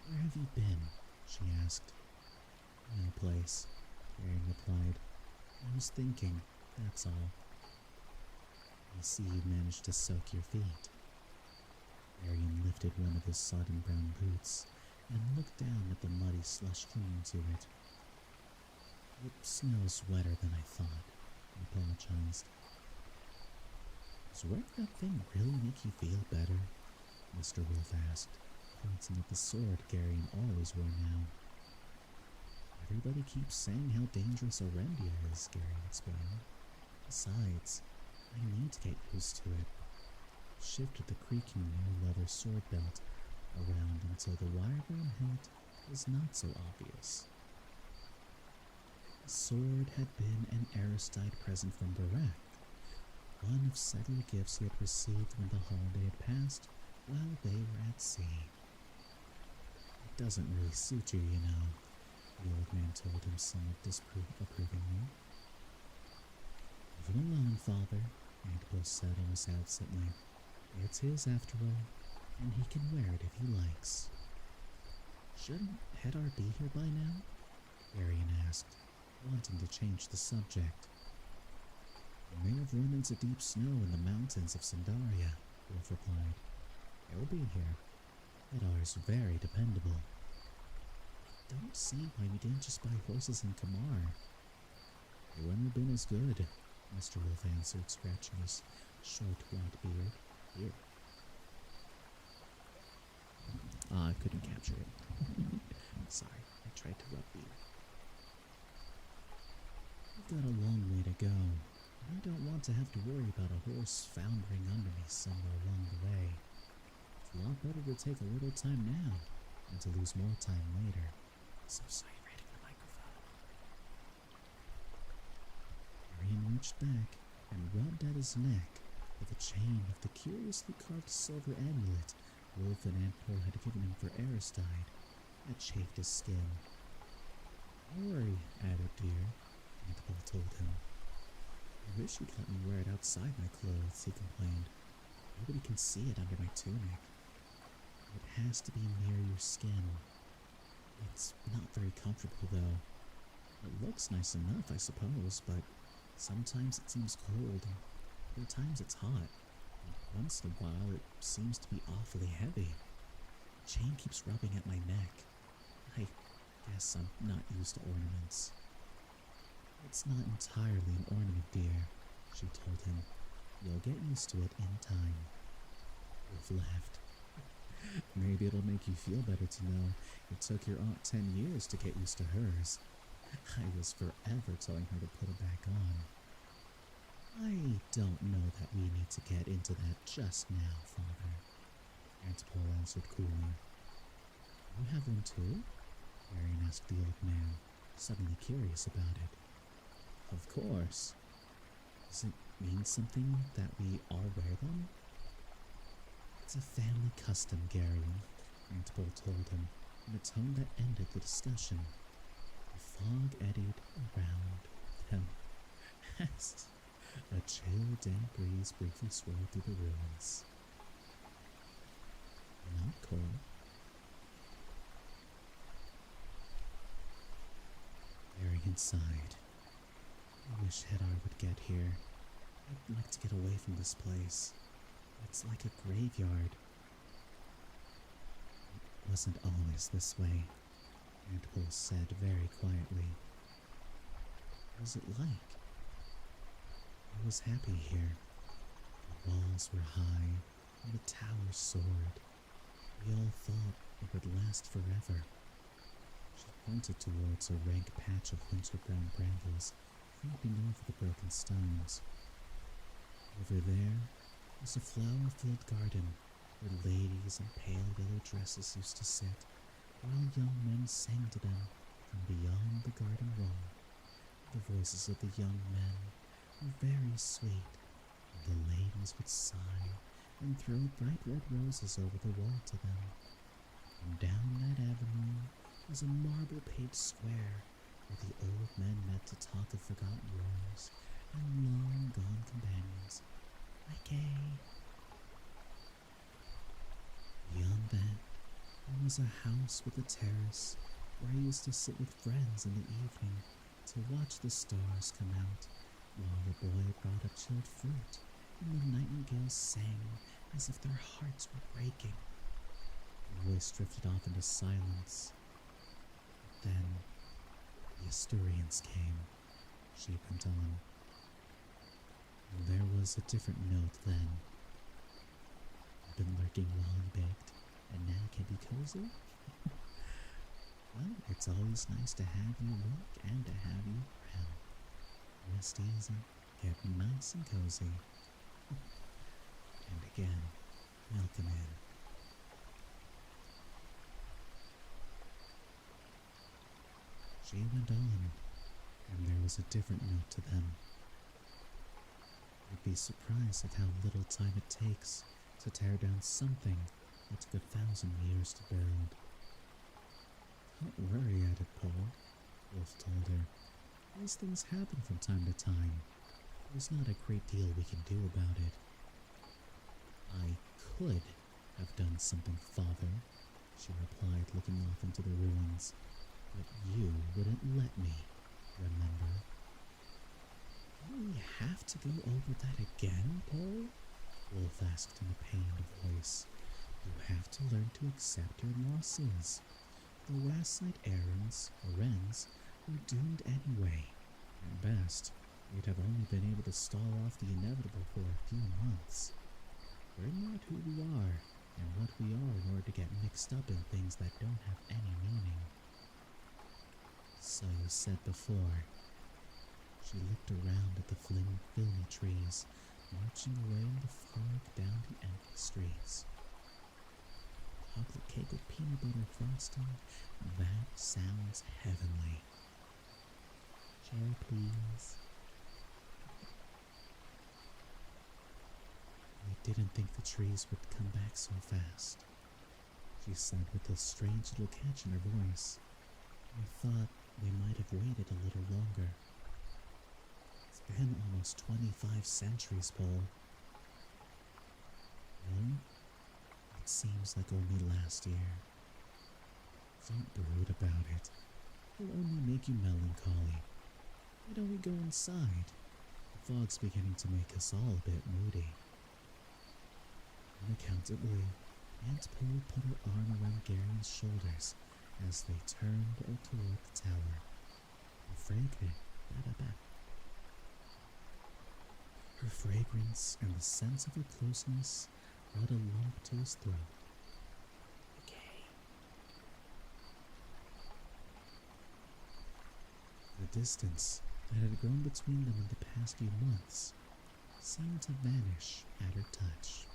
"Where have you been?" she asked. "In a place," Garian replied. "I was thinking, that's all." "I see you managed to soak your feet." Garian lifted one of his sodden brown boots and looked down at the muddy slush clinging to it. "It smells wetter than I thought," he apologized. "Does wearing that thing really make you feel better?" Mr. Wolf asked, pointing at the sword Garian always wore now. "Everybody keeps saying how dangerous Orendia is," Garian explained. "Besides, I need to get used to it." Shifted the creaking new leather sword belt around until the wire-bound hilt was not so obvious. The sword had been an Aristide present from Barak, one of several gifts he had received when the holiday had passed while they were at sea. It doesn't really suit you, you know, the old man told him somewhat disapprovingly. Leave him alone, father, Antipole said almost absently. It's his after all, and he can wear it if he likes. Shouldn't Hedar be here by now? Arian asked, wanting to change the subject. He may have run into deep snow in the mountains of Sandaria, Wolf replied. He'll be here. Hedar's very dependable. I don't see why we didn't just buy horses in Kamar. They wouldn't have been as good, Mr. Wolf answered, scratching his short white beard. Here. I couldn't capture it. Sorry, I tried to rub you. We've got a long way to go. I don't want to have to worry about a horse foundering under me somewhere along the way. It's a lot better to take a little time now than to lose more time later. So sorry, right in the microphone. Arian reached back and rubbed at his neck with a chain of the curiously carved silver amulet Wolf and Antipole had given him for Aristide that chafed his skin. Don't worry, added dear, Antipole told him. I wish you'd let me wear it outside my clothes, he complained. Nobody can see it under my tunic. It has to be near your skin. It's not very comfortable, though. It looks nice enough, I suppose, but sometimes it seems cold, and other times it's hot. And once in a while, it seems to be awfully heavy. The chain keeps rubbing at my neck. I guess I'm not used to ornaments. It's not entirely an ornament, dear, she told him. You'll get used to it in time. Wolf laughed. Maybe it'll make you feel better to know it took your aunt 10 years to get used to hers. I was forever telling her to put it back on. I don't know that we need to get into that just now, father, Antipole answered coolly. You have one too? Arian asked the old man, suddenly curious about it. Of course. Does it mean something that we all wear them? It's a family custom, Garion, Antipole told him in a tone that ended the discussion. The fog eddied around them as a chill, damp breeze briefly swirled through the ruins. Not cold. Arian sighed. I wish Hedar would get here. I'd like to get away from this place. It's like a graveyard. It wasn't always this way, Antipole said very quietly. What was it like? I was happy here. The walls were high, and the towers soared. We all thought it would last forever. She pointed towards a rank patch of winter-brown brambles creeping over the broken stones. Over there was a flower-filled garden where ladies in pale yellow dresses used to sit, while young men sang to them from beyond the garden wall. The voices of the young men were very sweet, and the ladies would sigh and throw bright red roses over the wall to them. And down that avenue was a marble-paved square where the old men met to talk of forgotten wars and long-gone companions. Beyond that, there was a house with a terrace where I used to sit with friends in the evening to watch the stars come out, while the boy brought up chilled fruit and the nightingales sang as if their hearts were breaking. The voice drifted off into silence. But then the Asturians came, she went on. And there was a different note then. I've been lurking while you baked, and now can be cozy? Well, it's always nice to have you look and to have you around. Rest easy, get nice and cozy. And again, welcome in. She went on, and there was a different note to them. You'd be surprised at how little time it takes to tear down something that took 1,000 years to build. Don't worry at it, Paul, Wolf told her. These things happen from time to time. There's not a great deal we can do about it. I could have done something, Father, she replied, looking off into the ruins. But you wouldn't let me, remember? Do we have to go over that again, Paul? Wolf asked in a pained voice. You have to learn to accept your losses. The Westside Wrens were doomed anyway. At best, we'd have only been able to stall off the inevitable for a few months. We're not who we are, and what we are in order to get mixed up in things that don't have any meaning. So you said before. She looked around at the filmy trees, marching away in the fog down the empty streets. Chocolate cake with peanut butter frosting? That sounds heavenly. Cherry, please. I didn't think the trees would come back so fast, she said with a strange little catch in her voice. I thought they might have waited a little longer. It's been almost 25 centuries, Paul. Really? It seems like only last year. Don't brood about it. It'll only make you melancholy. Why don't we go inside? The fog's beginning to make us all a bit moody. Unaccountably, Aunt Pooh put her arm around Garen's shoulders as they turned toward the tower. Her fragrance and the sense of her closeness brought a lump to his throat. Okay. The distance that had grown between them in the past few months seemed to vanish at her touch.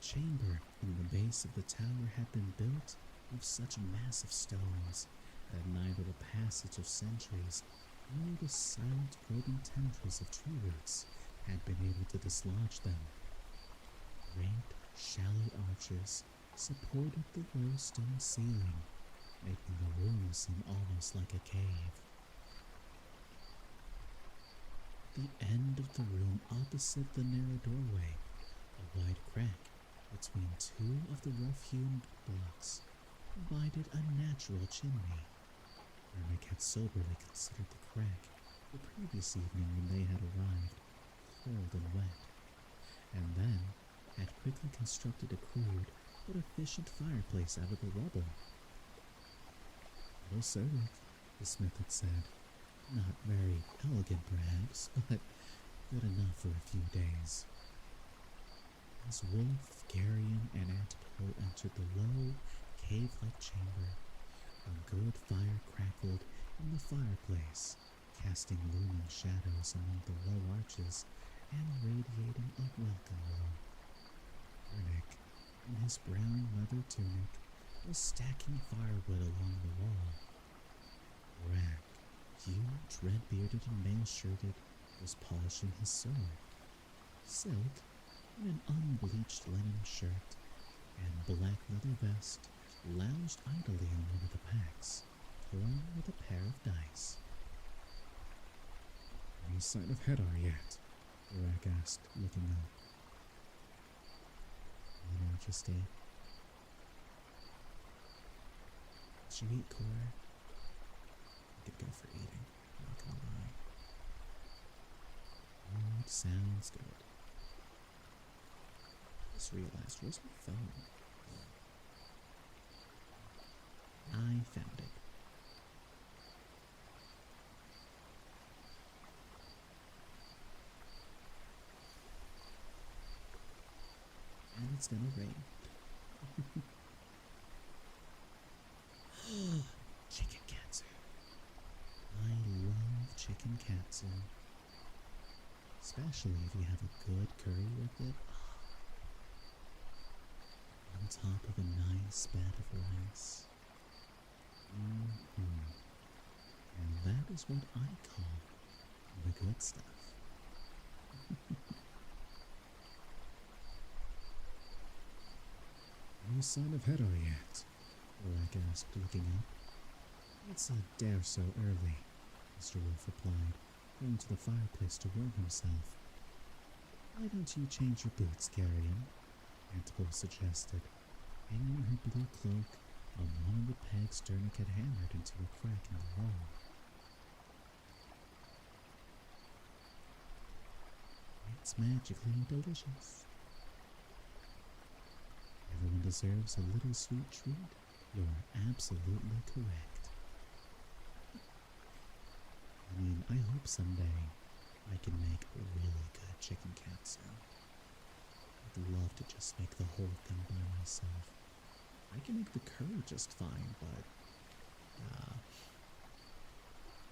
The chamber in the base of the tower had been built of such massive stones that neither the passage of centuries nor the silent probing tendrils of tree roots had been able to dislodge them. Great, shallow arches supported the low stone ceiling, making the room seem almost like a cave. At the end of the room opposite the narrow doorway, a wide crack between two of the rough-hewn blocks provided a natural chimney. Ermic had soberly considered the crack the previous evening when they had arrived, cold and wet, and then had quickly constructed a crude but efficient fireplace out of the rubble. Well served, the smith had said. Not very elegant, perhaps, but good enough for a few days. As Wolf, Garion, and Aunt Pooh entered the low, cave-like chamber, a good fire crackled in the fireplace, casting looming shadows among the low arches and radiating a welcome glow. Ernick, in his brown leather tunic, was stacking firewood along the wall. Rack, huge, red-bearded and mail-shirted, was polishing his sword. Silk, in an unbleached linen shirt and black leather vest, lounged idly on one of the packs, toying with a pair of dice. Any sign of Hedar yet? Rack asked, looking up. Not interested. Did you eat, Cora? I could go for eating, not gonna lie. Food sounds good. I just realized, where's my phone? I found it. And it's gonna rain. Chicken katsu. I love chicken katsu. Especially if you have a good curry with it. On top of a nice bed of rice. Mm-hmm. And that is what I call the good stuff. No sign of Hero yet? Orak asked, looking up. It's a dare so early, Mr. Wolf replied, going to the fireplace to warm himself. Why don't you change your boots, Carrion? Aunt Bull suggested, hanging her blue cloak on one of the pegs Sternick had hammered into a crack in the wall. It's magically delicious. Everyone deserves a little sweet treat. You're absolutely correct. I mean, I hope someday I can make a really good chicken katsu. I'd love to just make the whole thing by myself. I can make the curry just fine, but I'm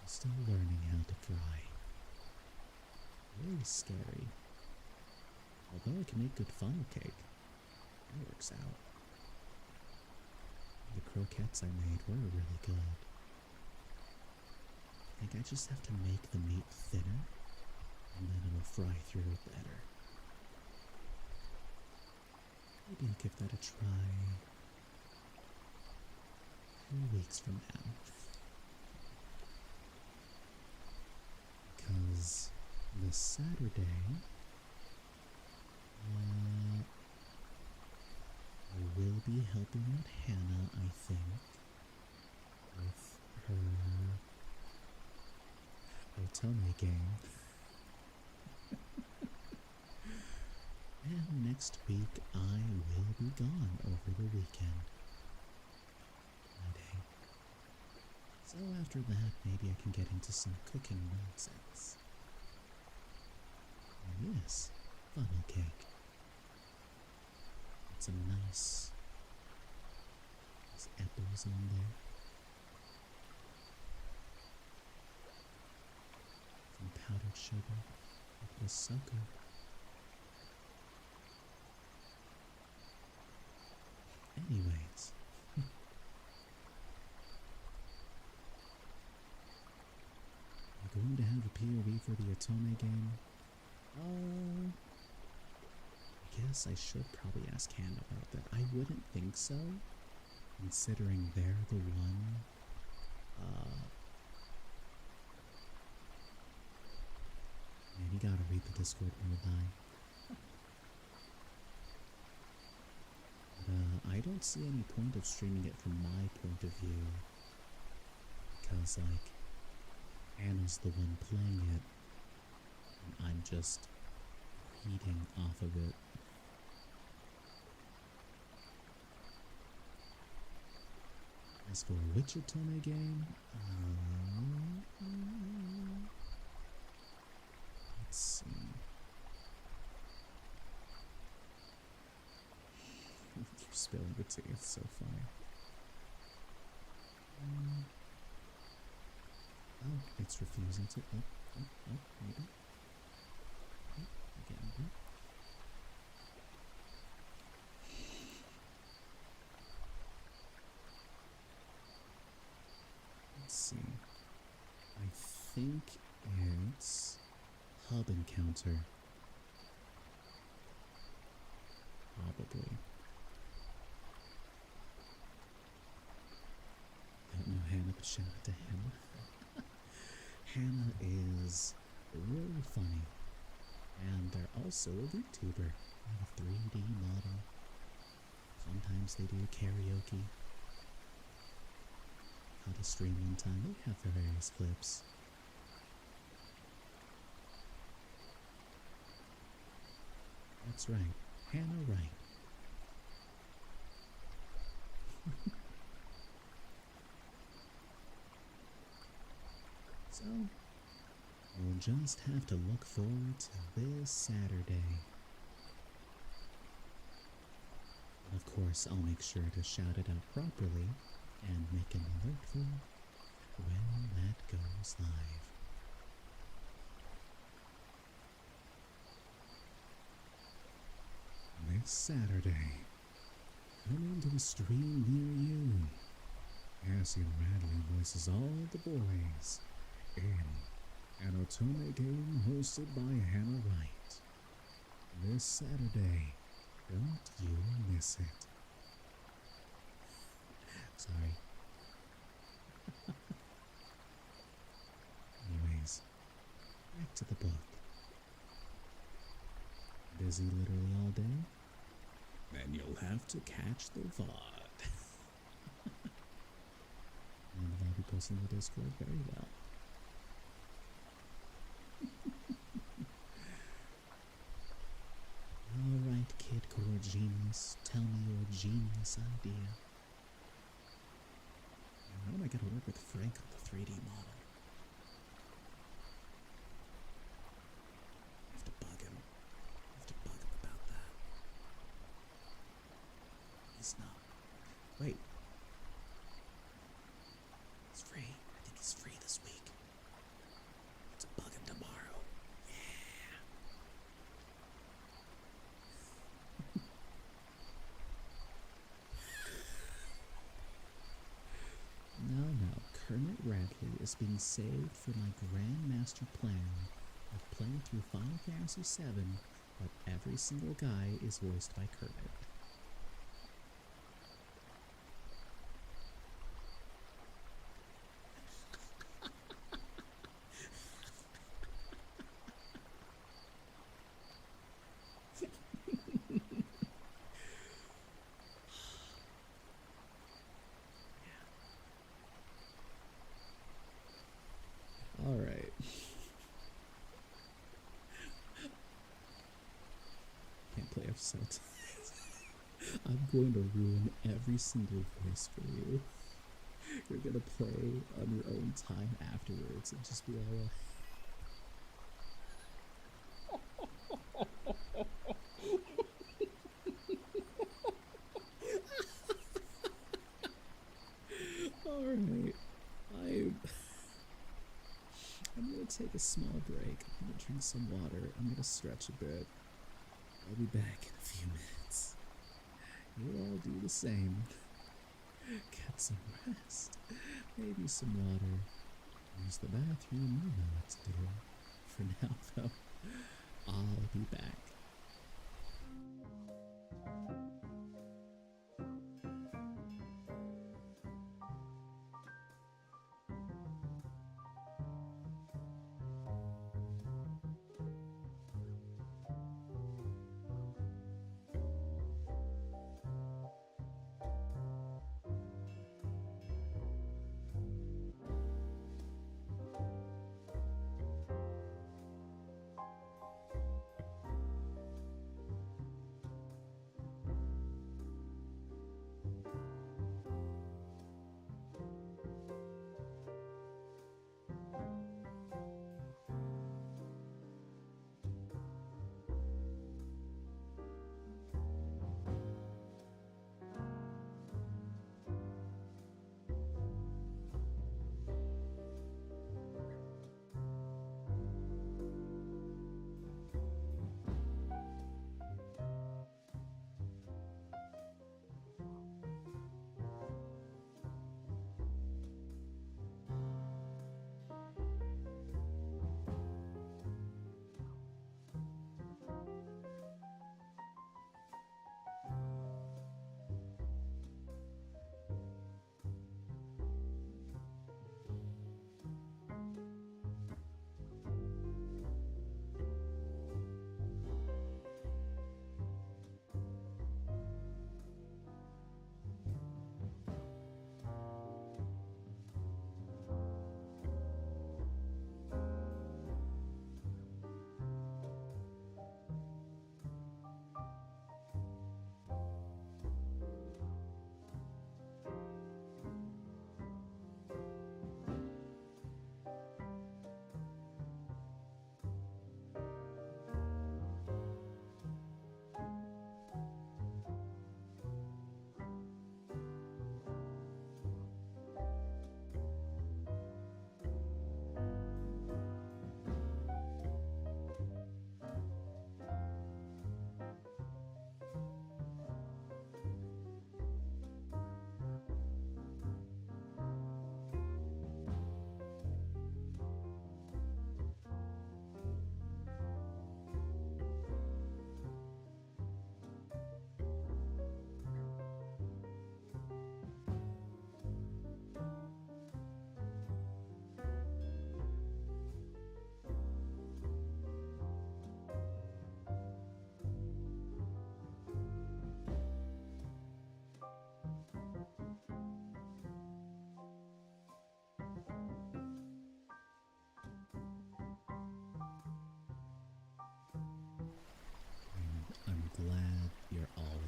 still learning how to fry. Really scary. Although I can make good funnel cake, it works out. The croquettes I made were really good. I think I just have to make the meat thinner, and then it'll fry through better. Maybe I'll give that a try 2 weeks from now. Because this Saturday, I will be helping out Hannah, I think, with her otome game. And next week I will be gone over the weekend. Friday. So after that, maybe I can get into some cooking nonsense. And yes, funnel cake. Get some nice apples on there. Some powdered sugar. It was so good. Anyways, I'm going to have a POV for the otome game. I guess I should probably ask Hannah about that. I wouldn't think so, considering they're the one, man, you gotta read the Discord more than I. I don't see any point of streaming it from my point of view, because, like, Anna's the one playing it, and I'm just reading off of it. As for which otome game, let's see. You're spilling the tea, it's so funny. Oh, it's refusing to. Oh, maybe. Again. Let's see. I think it's Hub Encounter. Probably. I don't know Hannah, but shout out to Hannah. Hannah is really funny, and they're also a Vtuber, a 3D model. Sometimes they do karaoke. How to stream one time, they have their various clips. That's right, Hannah Wright. So, we'll just have to look forward to this Saturday. And of course, I'll make sure to shout it out properly and make an alert for when that goes live. This Saturday, coming to a stream near you. Cassian Radley voices all the boys in an otome game hosted by Hannah Wright. This Saturday, don't you miss it. Sorry. Anyways, back to the book. Busy literally all day? Then you'll have to catch the VOD. And I'll be posting the Discord very well. Alright, Kid Core Genius, tell me your genius idea. How am I going to work with Frank on the 3D model? I have to bug him. About that. He's not. Wait. He's free. I think he's free this week. Let's bug him tomorrow. Yeah. No. Kermit Radley is being saved for my grand master plan of playing through Final Fantasy VII, but every single guy is voiced by Kermit. Alright. Can't play episodes. I'm going to ruin every single voice for you. You're gonna play on your own time afterwards and just be all like, alright. I'm gonna take a small break. I'm gonna drink some water. I'm gonna stretch a bit. I'll be back in a few minutes. You all do the same. Get some rest. Maybe some water. Use the bathroom. You know what to do. For now, though, I'll be back.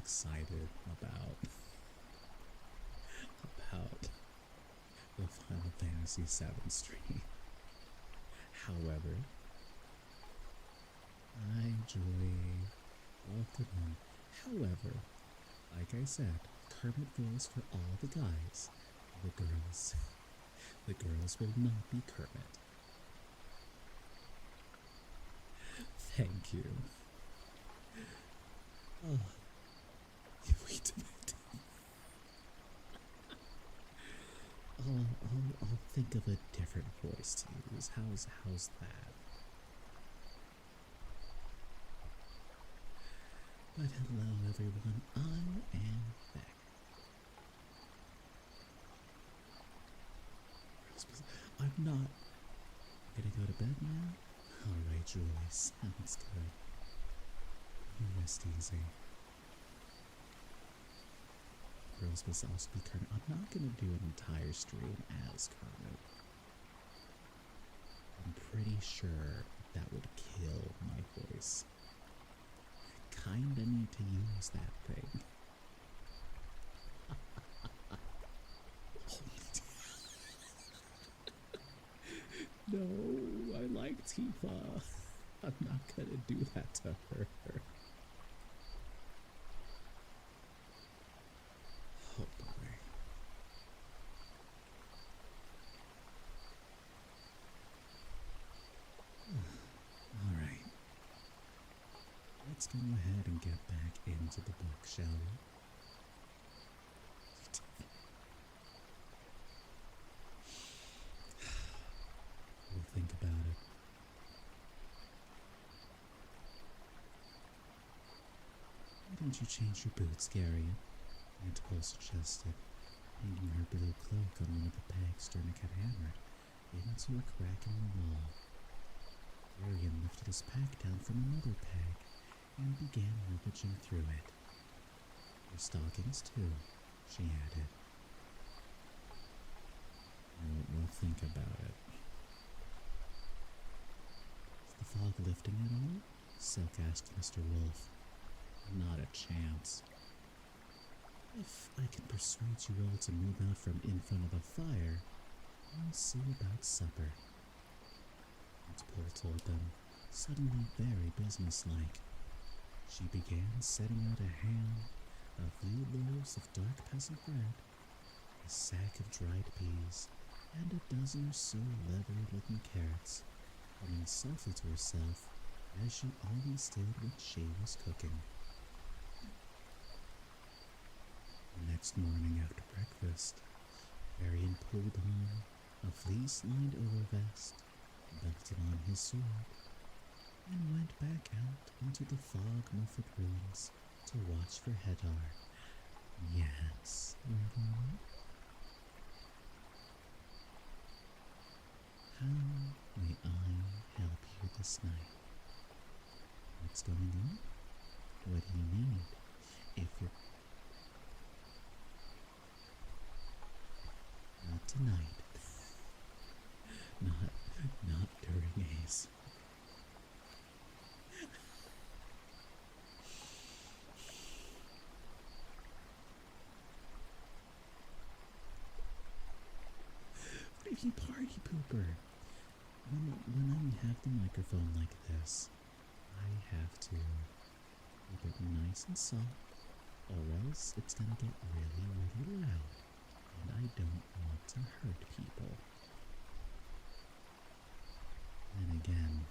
excited about the Final Fantasy VII stream. However, I enjoy both of them. However, like I said, Kermit voice for all the guys. The girls will not be Kermit. Thank you. Oh, wait a minute. I'll think of a different voice to use. How's that? But hello everyone, I am back. I'm not gonna go to bed now? Alright, Julie, sounds good. You rest easy. Girls must also be Kermit. I'm not gonna do an entire stream as Kermit. I'm pretty sure that would kill my voice. Kinda need to use that thing. No, I like Tifa. I'm not gonna do that to her. Oh boy. Alright. Let's go ahead and get back into the book, shall we? We'll think about it. Why don't you change your boots, Garion? Aunt Cole suggested, hanging her blue cloak on one of the pegs Sternick had hammered into a crack in the wall. Garion lifted his pack down from another peg and began rummaging through it. Your stockings, too, she added. We'll think about it. Is the fog lifting at all? Silk asked Mr. Wolf. Not a chance. If I can persuade you all to move out from in front of the fire, I'll see about supper. Aunt Pole told them, suddenly very businesslike. She began setting out a ham, a few loaves of dark peasant bread, a sack of dried peas, and a dozen or so leathery-looking carrots, humming softly to herself as she always did when she was cooking. The next morning after breakfast, Arian pulled on a fleece-lined overvest, belted on his sword, and went back out into the fog-muffled rooms to watch for Hedar. Yes, Redon? How may I help you this night? What's going on? What do you need? If you're... Not tonight. Not during Ace. What if you party pooper? When I have the microphone like this, I have to keep it nice and soft, or else it's gonna get really, really loud, and I don't want to hurt people. And again,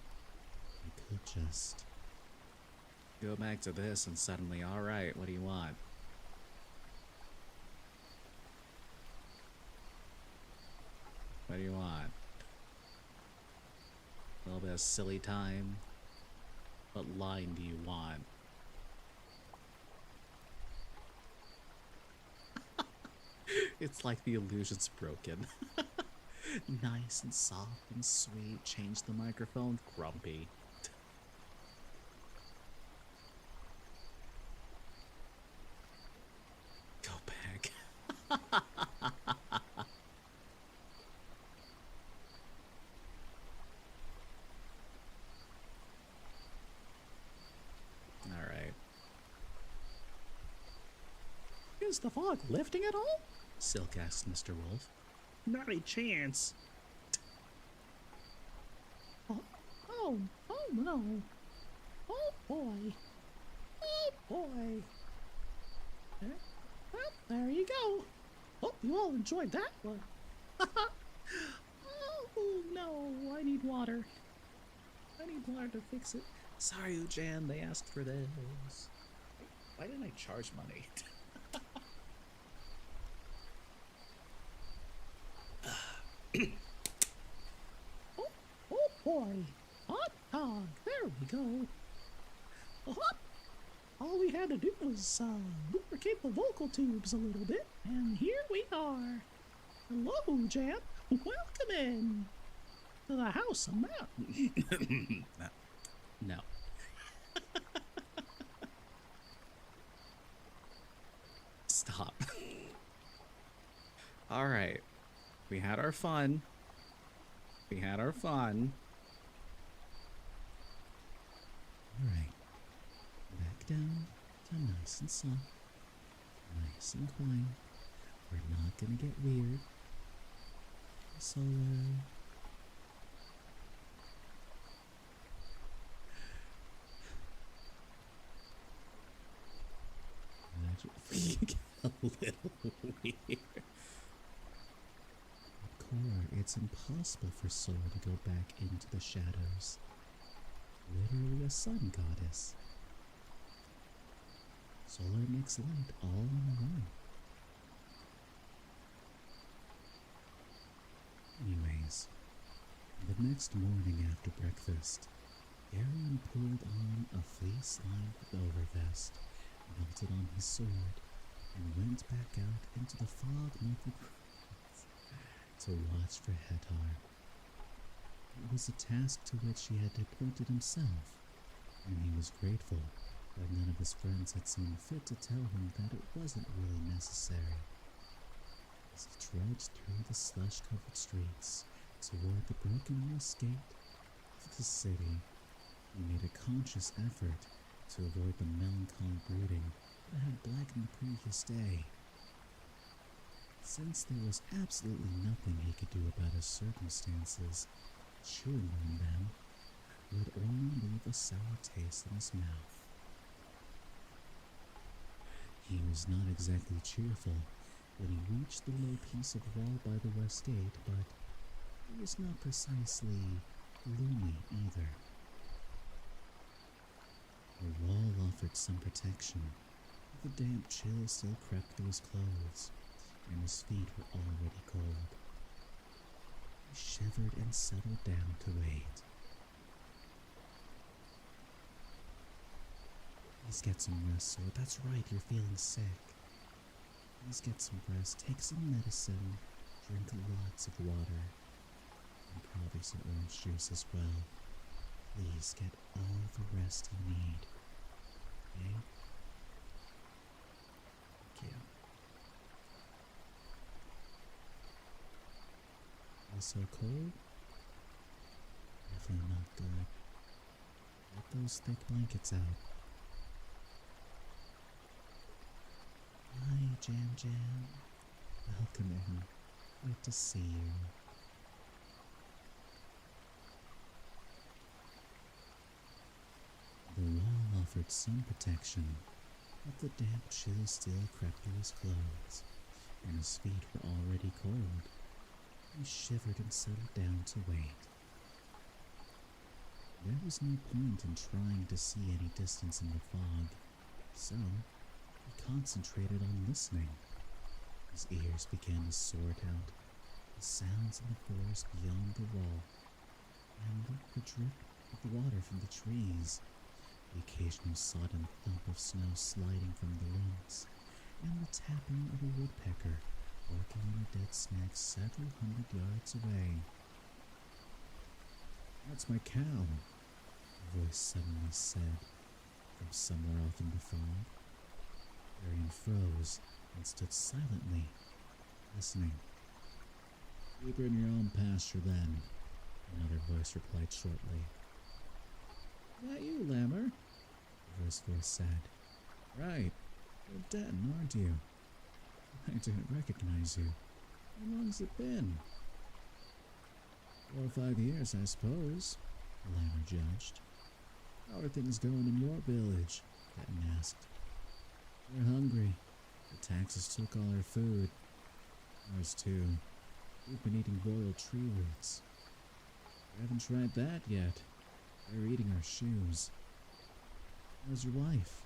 I could just go back to this and suddenly, alright, what do you want? What do you want? A little bit of silly time? What line do you want? It's like the illusion's broken. Nice and soft and sweet. Change the microphone. Grumpy. Go back. Alright. Is the fog lifting at all? Silk asked Mr. Wolf. Not a chance. Oh no. Oh boy. Oh boy. Well, there you go. Hope you all enjoyed that one. Oh no, I need water. I need water to fix it. Sorry, Ujan, they asked for this. Why didn't I charge money? oh boy. Hot dog. There we go. All we had to do was lubricate the vocal tubes a little bit, and here we are. Hello, Jan. Welcome in to the house of mountain. No. Stop. All right. We had our fun. All right. Back down to nice and soft. Nice and quiet. We're not gonna get weird. Solar. We get a little weird. Cora, it's impossible for Solar to go back into the shadows. Literally a sun goddess. Solar makes light all on her own. Anyways, the next morning after breakfast, Arian pulled on a fleece-lined overvest, belted on his sword, and went back out into the fog-muffled to watch for Hetar. It was a task to which he had appointed himself, and he was grateful that none of his friends had seen fit to tell him that it wasn't really necessary. As he trudged through the slush-covered streets toward the broken west gate of the city, he made a conscious effort to avoid the melancholy brooding that had blackened the previous day. Since there was absolutely nothing he could do about his circumstances, chewing on them would only leave a sour taste in his mouth. He was not exactly cheerful when he reached the low piece of wall by the west gate, but it was not precisely gloomy either. The wall offered some protection, but the damp chill still crept through his clothes, and his feet were already cold. He shivered and settled down to wait. Please get some rest, Sword. That's right, you're feeling sick. Please get some rest, take some medicine, drink lots of water, and probably some orange juice as well. Please get all the rest you need. Okay? Thank you. Also cold? Definitely not good. Get those thick blankets out. Hi, Jam Jam. Welcome in. Good to see you. The wall offered some protection, but the damp chill still crept through his clothes, and his feet were already cold. He shivered and settled down to wait. There was no point in trying to see any distance in the fog, so he concentrated on listening. His ears began to sort out the sounds in the forest beyond the wall, and the drip of water from the trees, the occasional sodden thump of snow sliding from the limbs, and the tapping of a woodpecker working on a dead snag several hundred yards away. That's my cow, a voice suddenly said from somewhere off in the fog. Arian froze and stood silently, listening. Keep her in your own pasture then, another voice replied shortly. That you, Lammer? The first voice said. Right, you're dead, aren't you? I didn't recognize you. How long's it been? 4 or 5 years, I suppose, the lammer judged. How are things going in your village? Denton asked. We're hungry. The taxes took all our food. Ours too. We've been eating boiled tree roots. We haven't tried that yet. They're eating our shoes. How's your wife?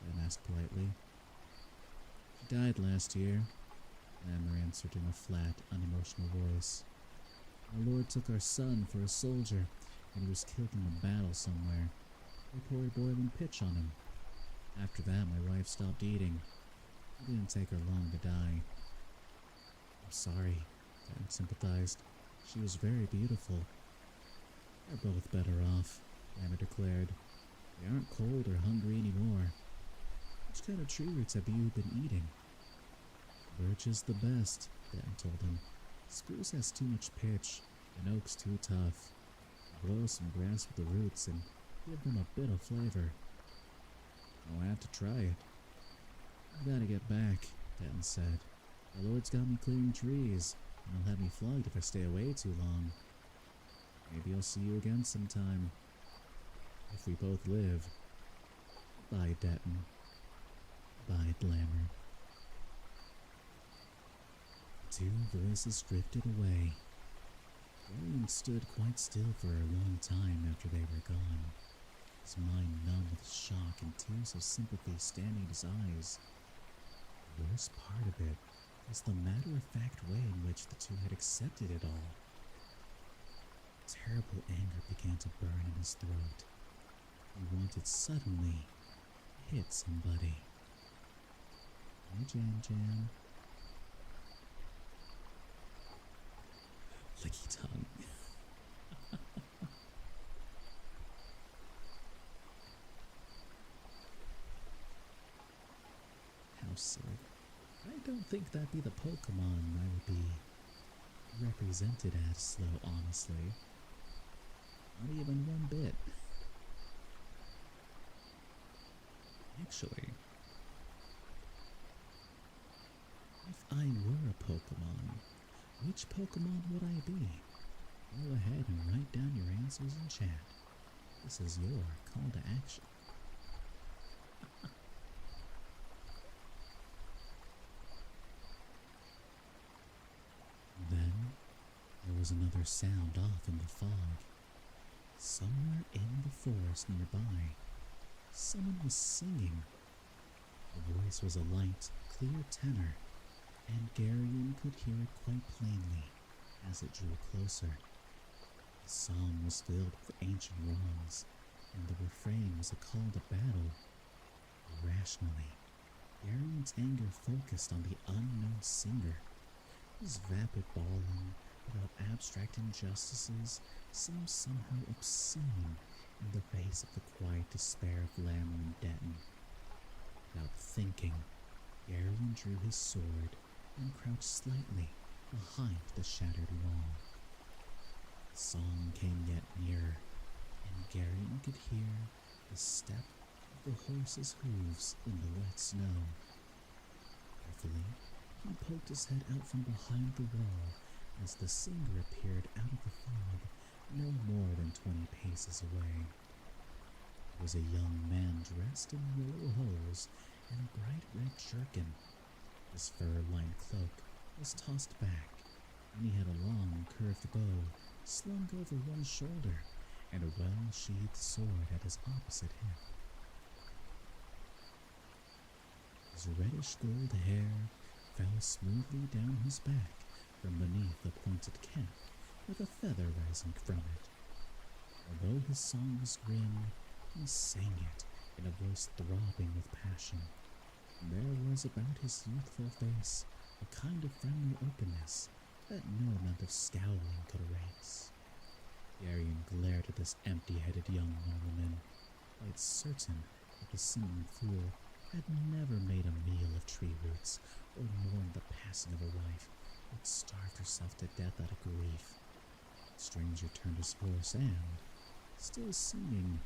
Ben asked politely. She died last year, Lammer answered in a flat, unemotional voice. Our Lord took our son for a soldier, and he was killed in a battle somewhere. They poured boiling pitch on him. After that, my wife stopped eating. It didn't take her long to die. I'm sorry, Ben sympathized. She was very beautiful. We're both better off, Lammer declared. We aren't cold or hungry anymore. Which kind of tree roots have you been eating? Birch is the best, Denton told him. Spruce has too much pitch, and oak's too tough. Boil some grass with the roots and give them a bit of flavor. I'll have to try it. I've got to get back, Denton said. My Lord's got me clearing trees, and he'll have me flogged if I stay away too long. Maybe I'll see you again sometime. If we both live. Bye, Denton. Bye, Lammer. Two voices drifted away. Dorian stood quite still for a long time after they were gone, his mind numb with shock and tears of sympathy standing in his eyes. The worst part of it was the matter-of-fact way in which the two had accepted it all. Terrible anger began to burn in his throat. He wanted suddenly to hit somebody. Hi, Jam Jam. Licky tongue. How silly. I don't think that'd be the Pokemon I would be represented as, though, honestly. Not even one bit. Actually, if I were a Pokemon, which Pokemon would I be? Go ahead and write down your answers in chat. This is your call to action. Then, there was another sound off in the fog. Somewhere in the forest nearby, someone was singing. The voice was a light, clear tenor, and Garion could hear it quite plainly as it drew closer. The song was filled with ancient wrongs, and the refrain was a call to battle. Irrationally, Garion's anger focused on the unknown singer. His vapid bawling about abstract injustices seemed somehow obscene in the face of the quiet despair of Lammer and Denton. Without thinking, Garion drew his sword and crouched slightly behind the shattered wall. The song came yet nearer, and Garion could hear the step of the horse's hooves in the wet snow. Carefully, he poked his head out from behind the wall as the singer appeared out of the fog no more than 20 paces away. It was a young man dressed in yellow hose and a bright red jerkin. His fur-lined cloak was tossed back, and he had a long, curved bow slung over one shoulder and a well-sheathed sword at his opposite hip. His reddish-gold hair fell smoothly down his back from beneath a pointed cap with a feather rising from it. Although his song was grim, he sang it in a voice throbbing with passion. There was about his youthful face a kind of friendly openness that no amount of scowling could erase. Garion glared at this empty-headed young nobleman, quite certain that the singing fool had never made a meal of tree roots or mourned the passing of a wife, but starved herself to death out of grief. The stranger turned his horse and, still singing,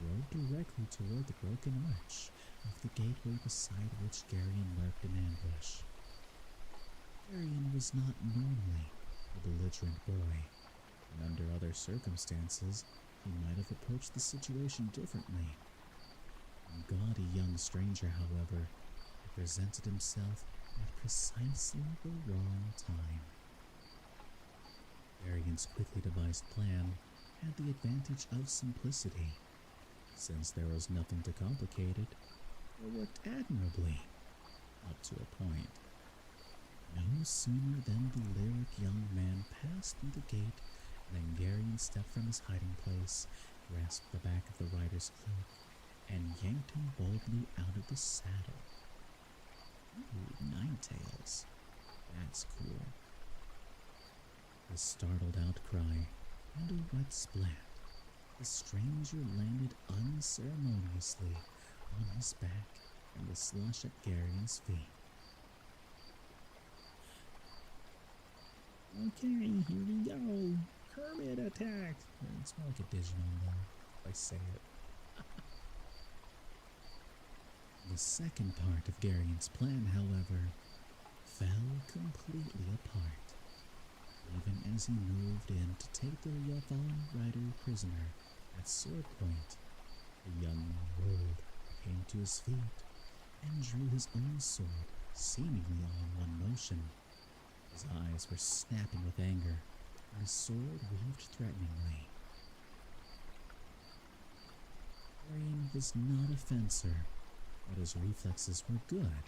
rode directly toward the broken arch of the gateway beside which Garion lurked in ambush. Arian was not normally a belligerent boy, and under other circumstances, he might have approached the situation differently. The gaudy young stranger, however, had presented himself at precisely the wrong time. Arian's quickly devised plan had the advantage of simplicity. Since there was nothing to complicate it, it worked admirably, up to a point. No sooner than the lyric young man passed through the gate than Garion stepped from his hiding place, grasped the back of the rider's cloak, and yanked him boldly out of the saddle. Ooh, Ninetales. That's cool. A startled outcry and a wet splat. The stranger landed unceremoniously on his back and was slush at Garion's feet. Okay, here we go. Kermit attack. It's more like a Digimon though, if I say it. The second part of Garion's plan, however, fell completely apart. Even as he moved in to take the fallen rider prisoner at sword point, the young man rolled, came to his feet, and drew his own sword, seemingly all in one motion. His eyes were snapping with anger, and his sword waved threateningly. Garion was not a fencer, but his reflexes were good,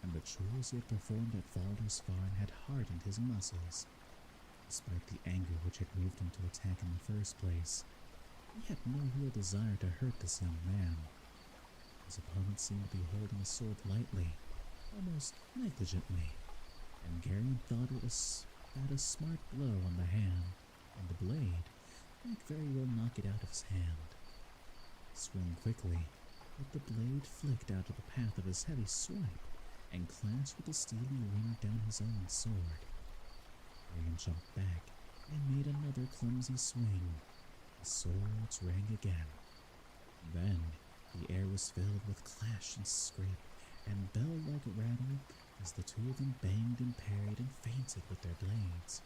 and the chores he had performed at Baldur's Farm had hardened his muscles. Despite the anger which had moved him to attack in the first place, he had no real desire to hurt this young man. His opponent seemed to be holding his sword lightly, almost negligently, and Garion thought it was about a smart blow on the hand, and the blade might very well knock it out of his hand. He swung quickly, but the blade flicked out of the path of his heavy swipe and clashed with the steely ring down his own sword. Garion jumped back and made another clumsy swing. The swords rang again. Then the air was filled with clash and scrape and bell-like rattle as the two of them banged and parried and feinted with their blades.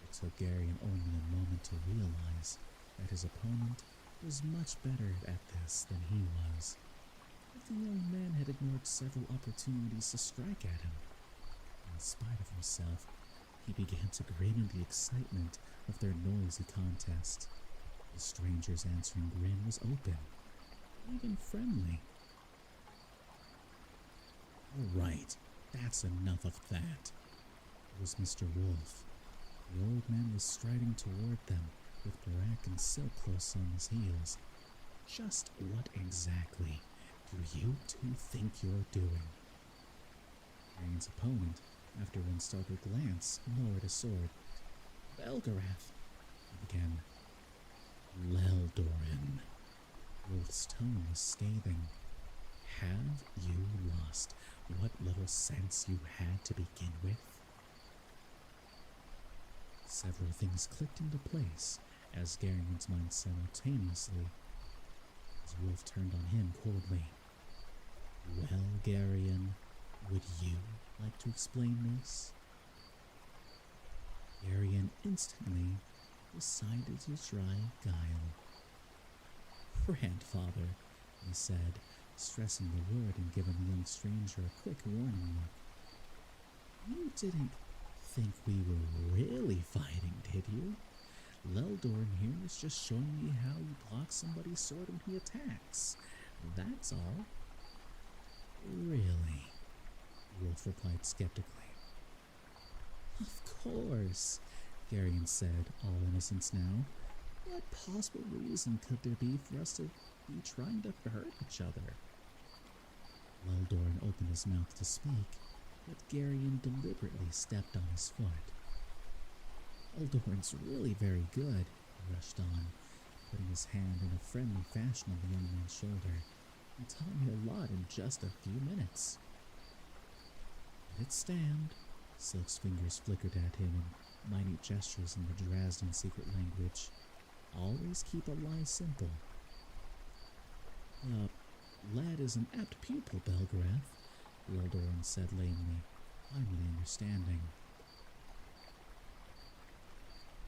It took Garion only a moment to realize that his opponent was much better at this than he was. But the young man had ignored several opportunities to strike at him. In spite of himself, he began to grin in the excitement of their noisy contest. The stranger's answering grin was open, even friendly. All right, that's enough of that. It was Mr. Wolf. The old man was striding toward them, with Barak and Silk close on his heels. Just what exactly do you two think you're doing? Garion's opponent, after one startled glance, lowered his sword. Belgarath, he began. Leldorin. Wolf's tone was scathing. Have you lost what little sense you had to begin with? Several things clicked into place as Garion's mind simultaneously, as Wolf turned on him coldly. Well, Garion, would you like to explain this? Garion instantly decided to try guile. Grandfather, he said, stressing the word and giving the young stranger a quick warning look. You didn't think we were really fighting, did you? Leldorin here is just showing me how you block somebody's sword when he attacks. That's all. Really? Wolf replied skeptically. Of course, Garion said, all innocence now. What possible reason could there be for us to be trying to hurt each other? Leldorin opened his mouth to speak, but Garion deliberately stepped on his foot. Leldorin's really very good, he rushed on, putting his hand in a friendly fashion on the young man's shoulder. He taught me a lot in just a few minutes. Let it stand. Silk's fingers flickered at him in minute gestures in the Drazdan secret language. Always keep a lie simple. Lad is an apt pupil, Belgarath, Leldorin said lamely. finally understanding.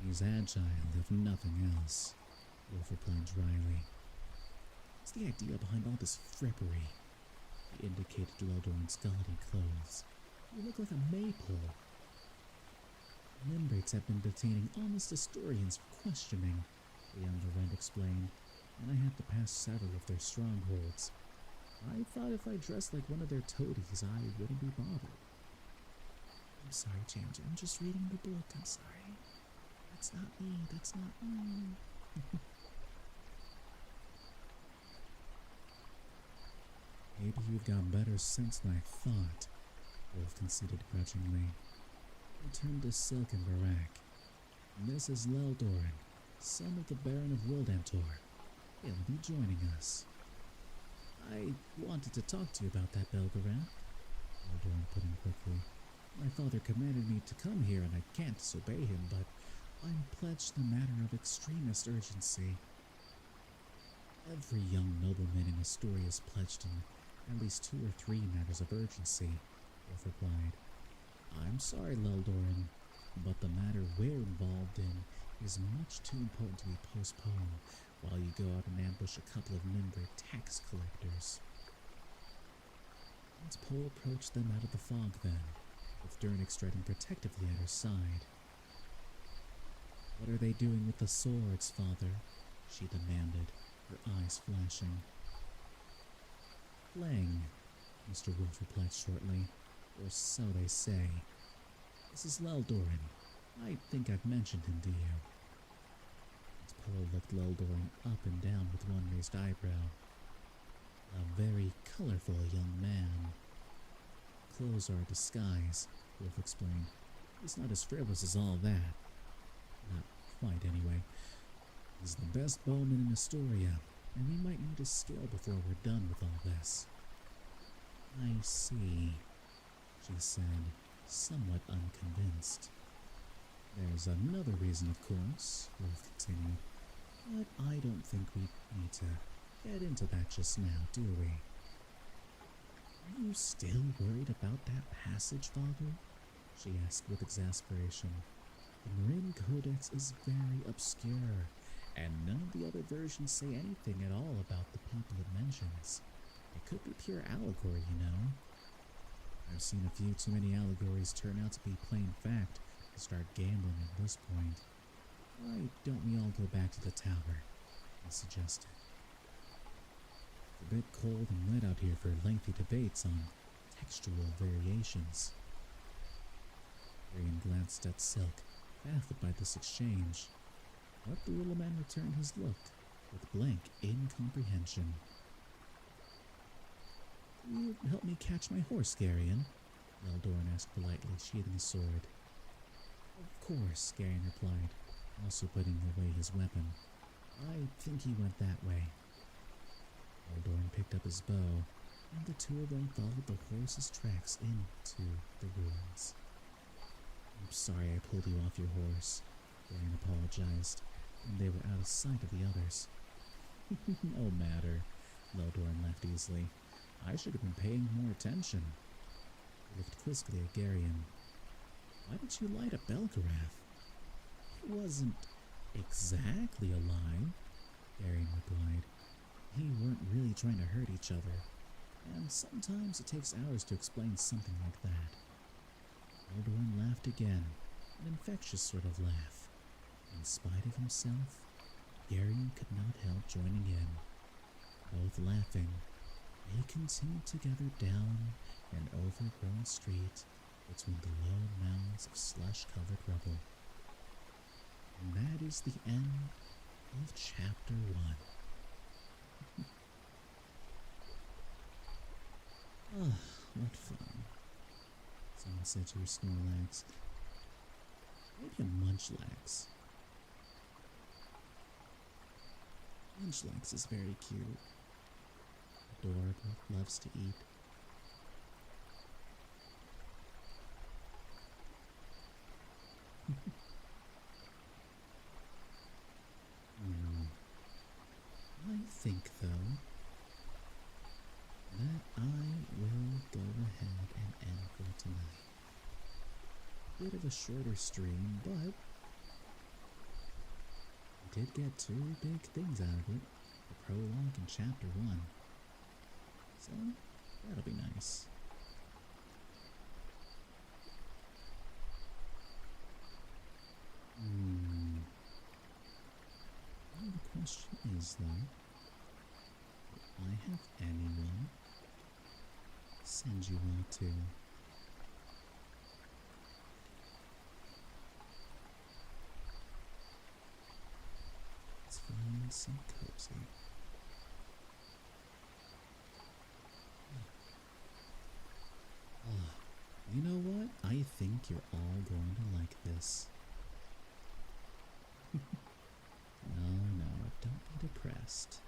He's agile, if nothing else, Wolf replied dryly. What's the idea behind all this frippery? He indicated Leldoran's gaudy clothes. You look like a maypole. Limbrigs have been detaining honest historians for questioning, the younger Rent explained, and I had to pass several of their strongholds. I thought if I dressed like one of their toadies, I wouldn't be bothered. I'm sorry, James. I'm just reading the book. I'm sorry. That's not me. That's not me. Maybe you've got better sense than I thought, Wolf conceded grudgingly. He turned to Silken Barak. This is Leldoran, son of the Baron of Wildantor. He'll be joining us. I wanted to talk to you about that, Belgarath, Leldoran put in quickly. My father commanded me to come here, and I can't disobey him, but I'm pledged in a matter of extremest urgency. Every young nobleman in Astoria is pledged in at least 2 or 3 matters of urgency, Wolf replied. I'm sorry, Leldoran, but the matter we're involved in is much too important to be postponed while you go out and ambush a couple of Limbrick tax collectors. Once Poe approached them out of the fog then, with Durnix striding protectively at her side. What are they doing with the swords, father? She demanded, her eyes flashing. Playing, Mr. Wolf replied shortly, or so they say. This is Leldoran. I think I've mentioned him to you. Poe looked Leldoran up and down with one raised eyebrow. A very colorful young man. Clothes are a disguise, Wolf explained. He's not as frivolous as all that. Not quite, anyway. He's the best bowman in Astoria, and we might need his skill before we're done with all this. I see, she said, somewhat unconvinced. There's another reason, of course, Wolf continued, but I don't think we need to get into that just now, do we? Are you still worried about that passage, father? She asked with exasperation. The Marin Codex is very obscure, and none of the other versions say anything at all about the people it mentions. It could be pure allegory, you know. I've seen a few too many allegories turn out to be plain fact to start gambling at this point. Why don't we all go back to the tower? He suggested. It's a bit cold and wet out here for lengthy debates on textual variations. Arian glanced at Silk, baffled by this exchange. But the little man returned his look with blank incomprehension. Will you help me catch my horse, Garion? Leldoran asked politely, sheathing his sword. Of course, Garion replied, also putting away his weapon. I think he went that way. Leldoran picked up his bow, and the two of them followed the horse's tracks into the ruins. I'm sorry I pulled you off your horse, Garion apologized, and they were out of sight of the others. No matter, Leldoran laughed easily. I should have been paying more attention. He looked quizzically at Garion. Why did you light up Belgarath? It wasn't exactly a lie, Garion replied. We weren't really trying to hurt each other, and sometimes it takes hours to explain something like that. Leldoran laughed again, an infectious sort of laugh. In spite of himself, Garion could not help joining in. Both laughing, they continued together down an overgrown street between the low mounds of slush-covered rubble. And that is the end of Chapter 1. Ah, what fun. Someone said to her Snorlax. Maybe a Munchlax. Munchlax is very cute. Adorable, loves to eat. I think, though, that I will go ahead and end for tonight. bit of a shorter stream, but I did get two big things out of it. The prologue and chapter 1. So, that'll be nice. Well, the question is, though, will I have anyone send you all to? Let's find some cozy. You know what? I think you're all going to like this. No, don't be depressed.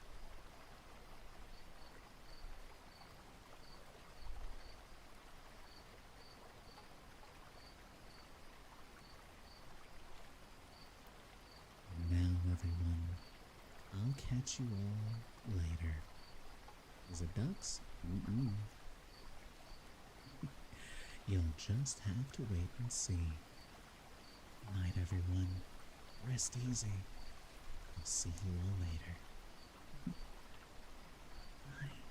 Now, everyone, I'll catch you all later. Is it ducks? You'll just have to wait and see. Good night, everyone. Rest easy. I'll see you all later. Bye.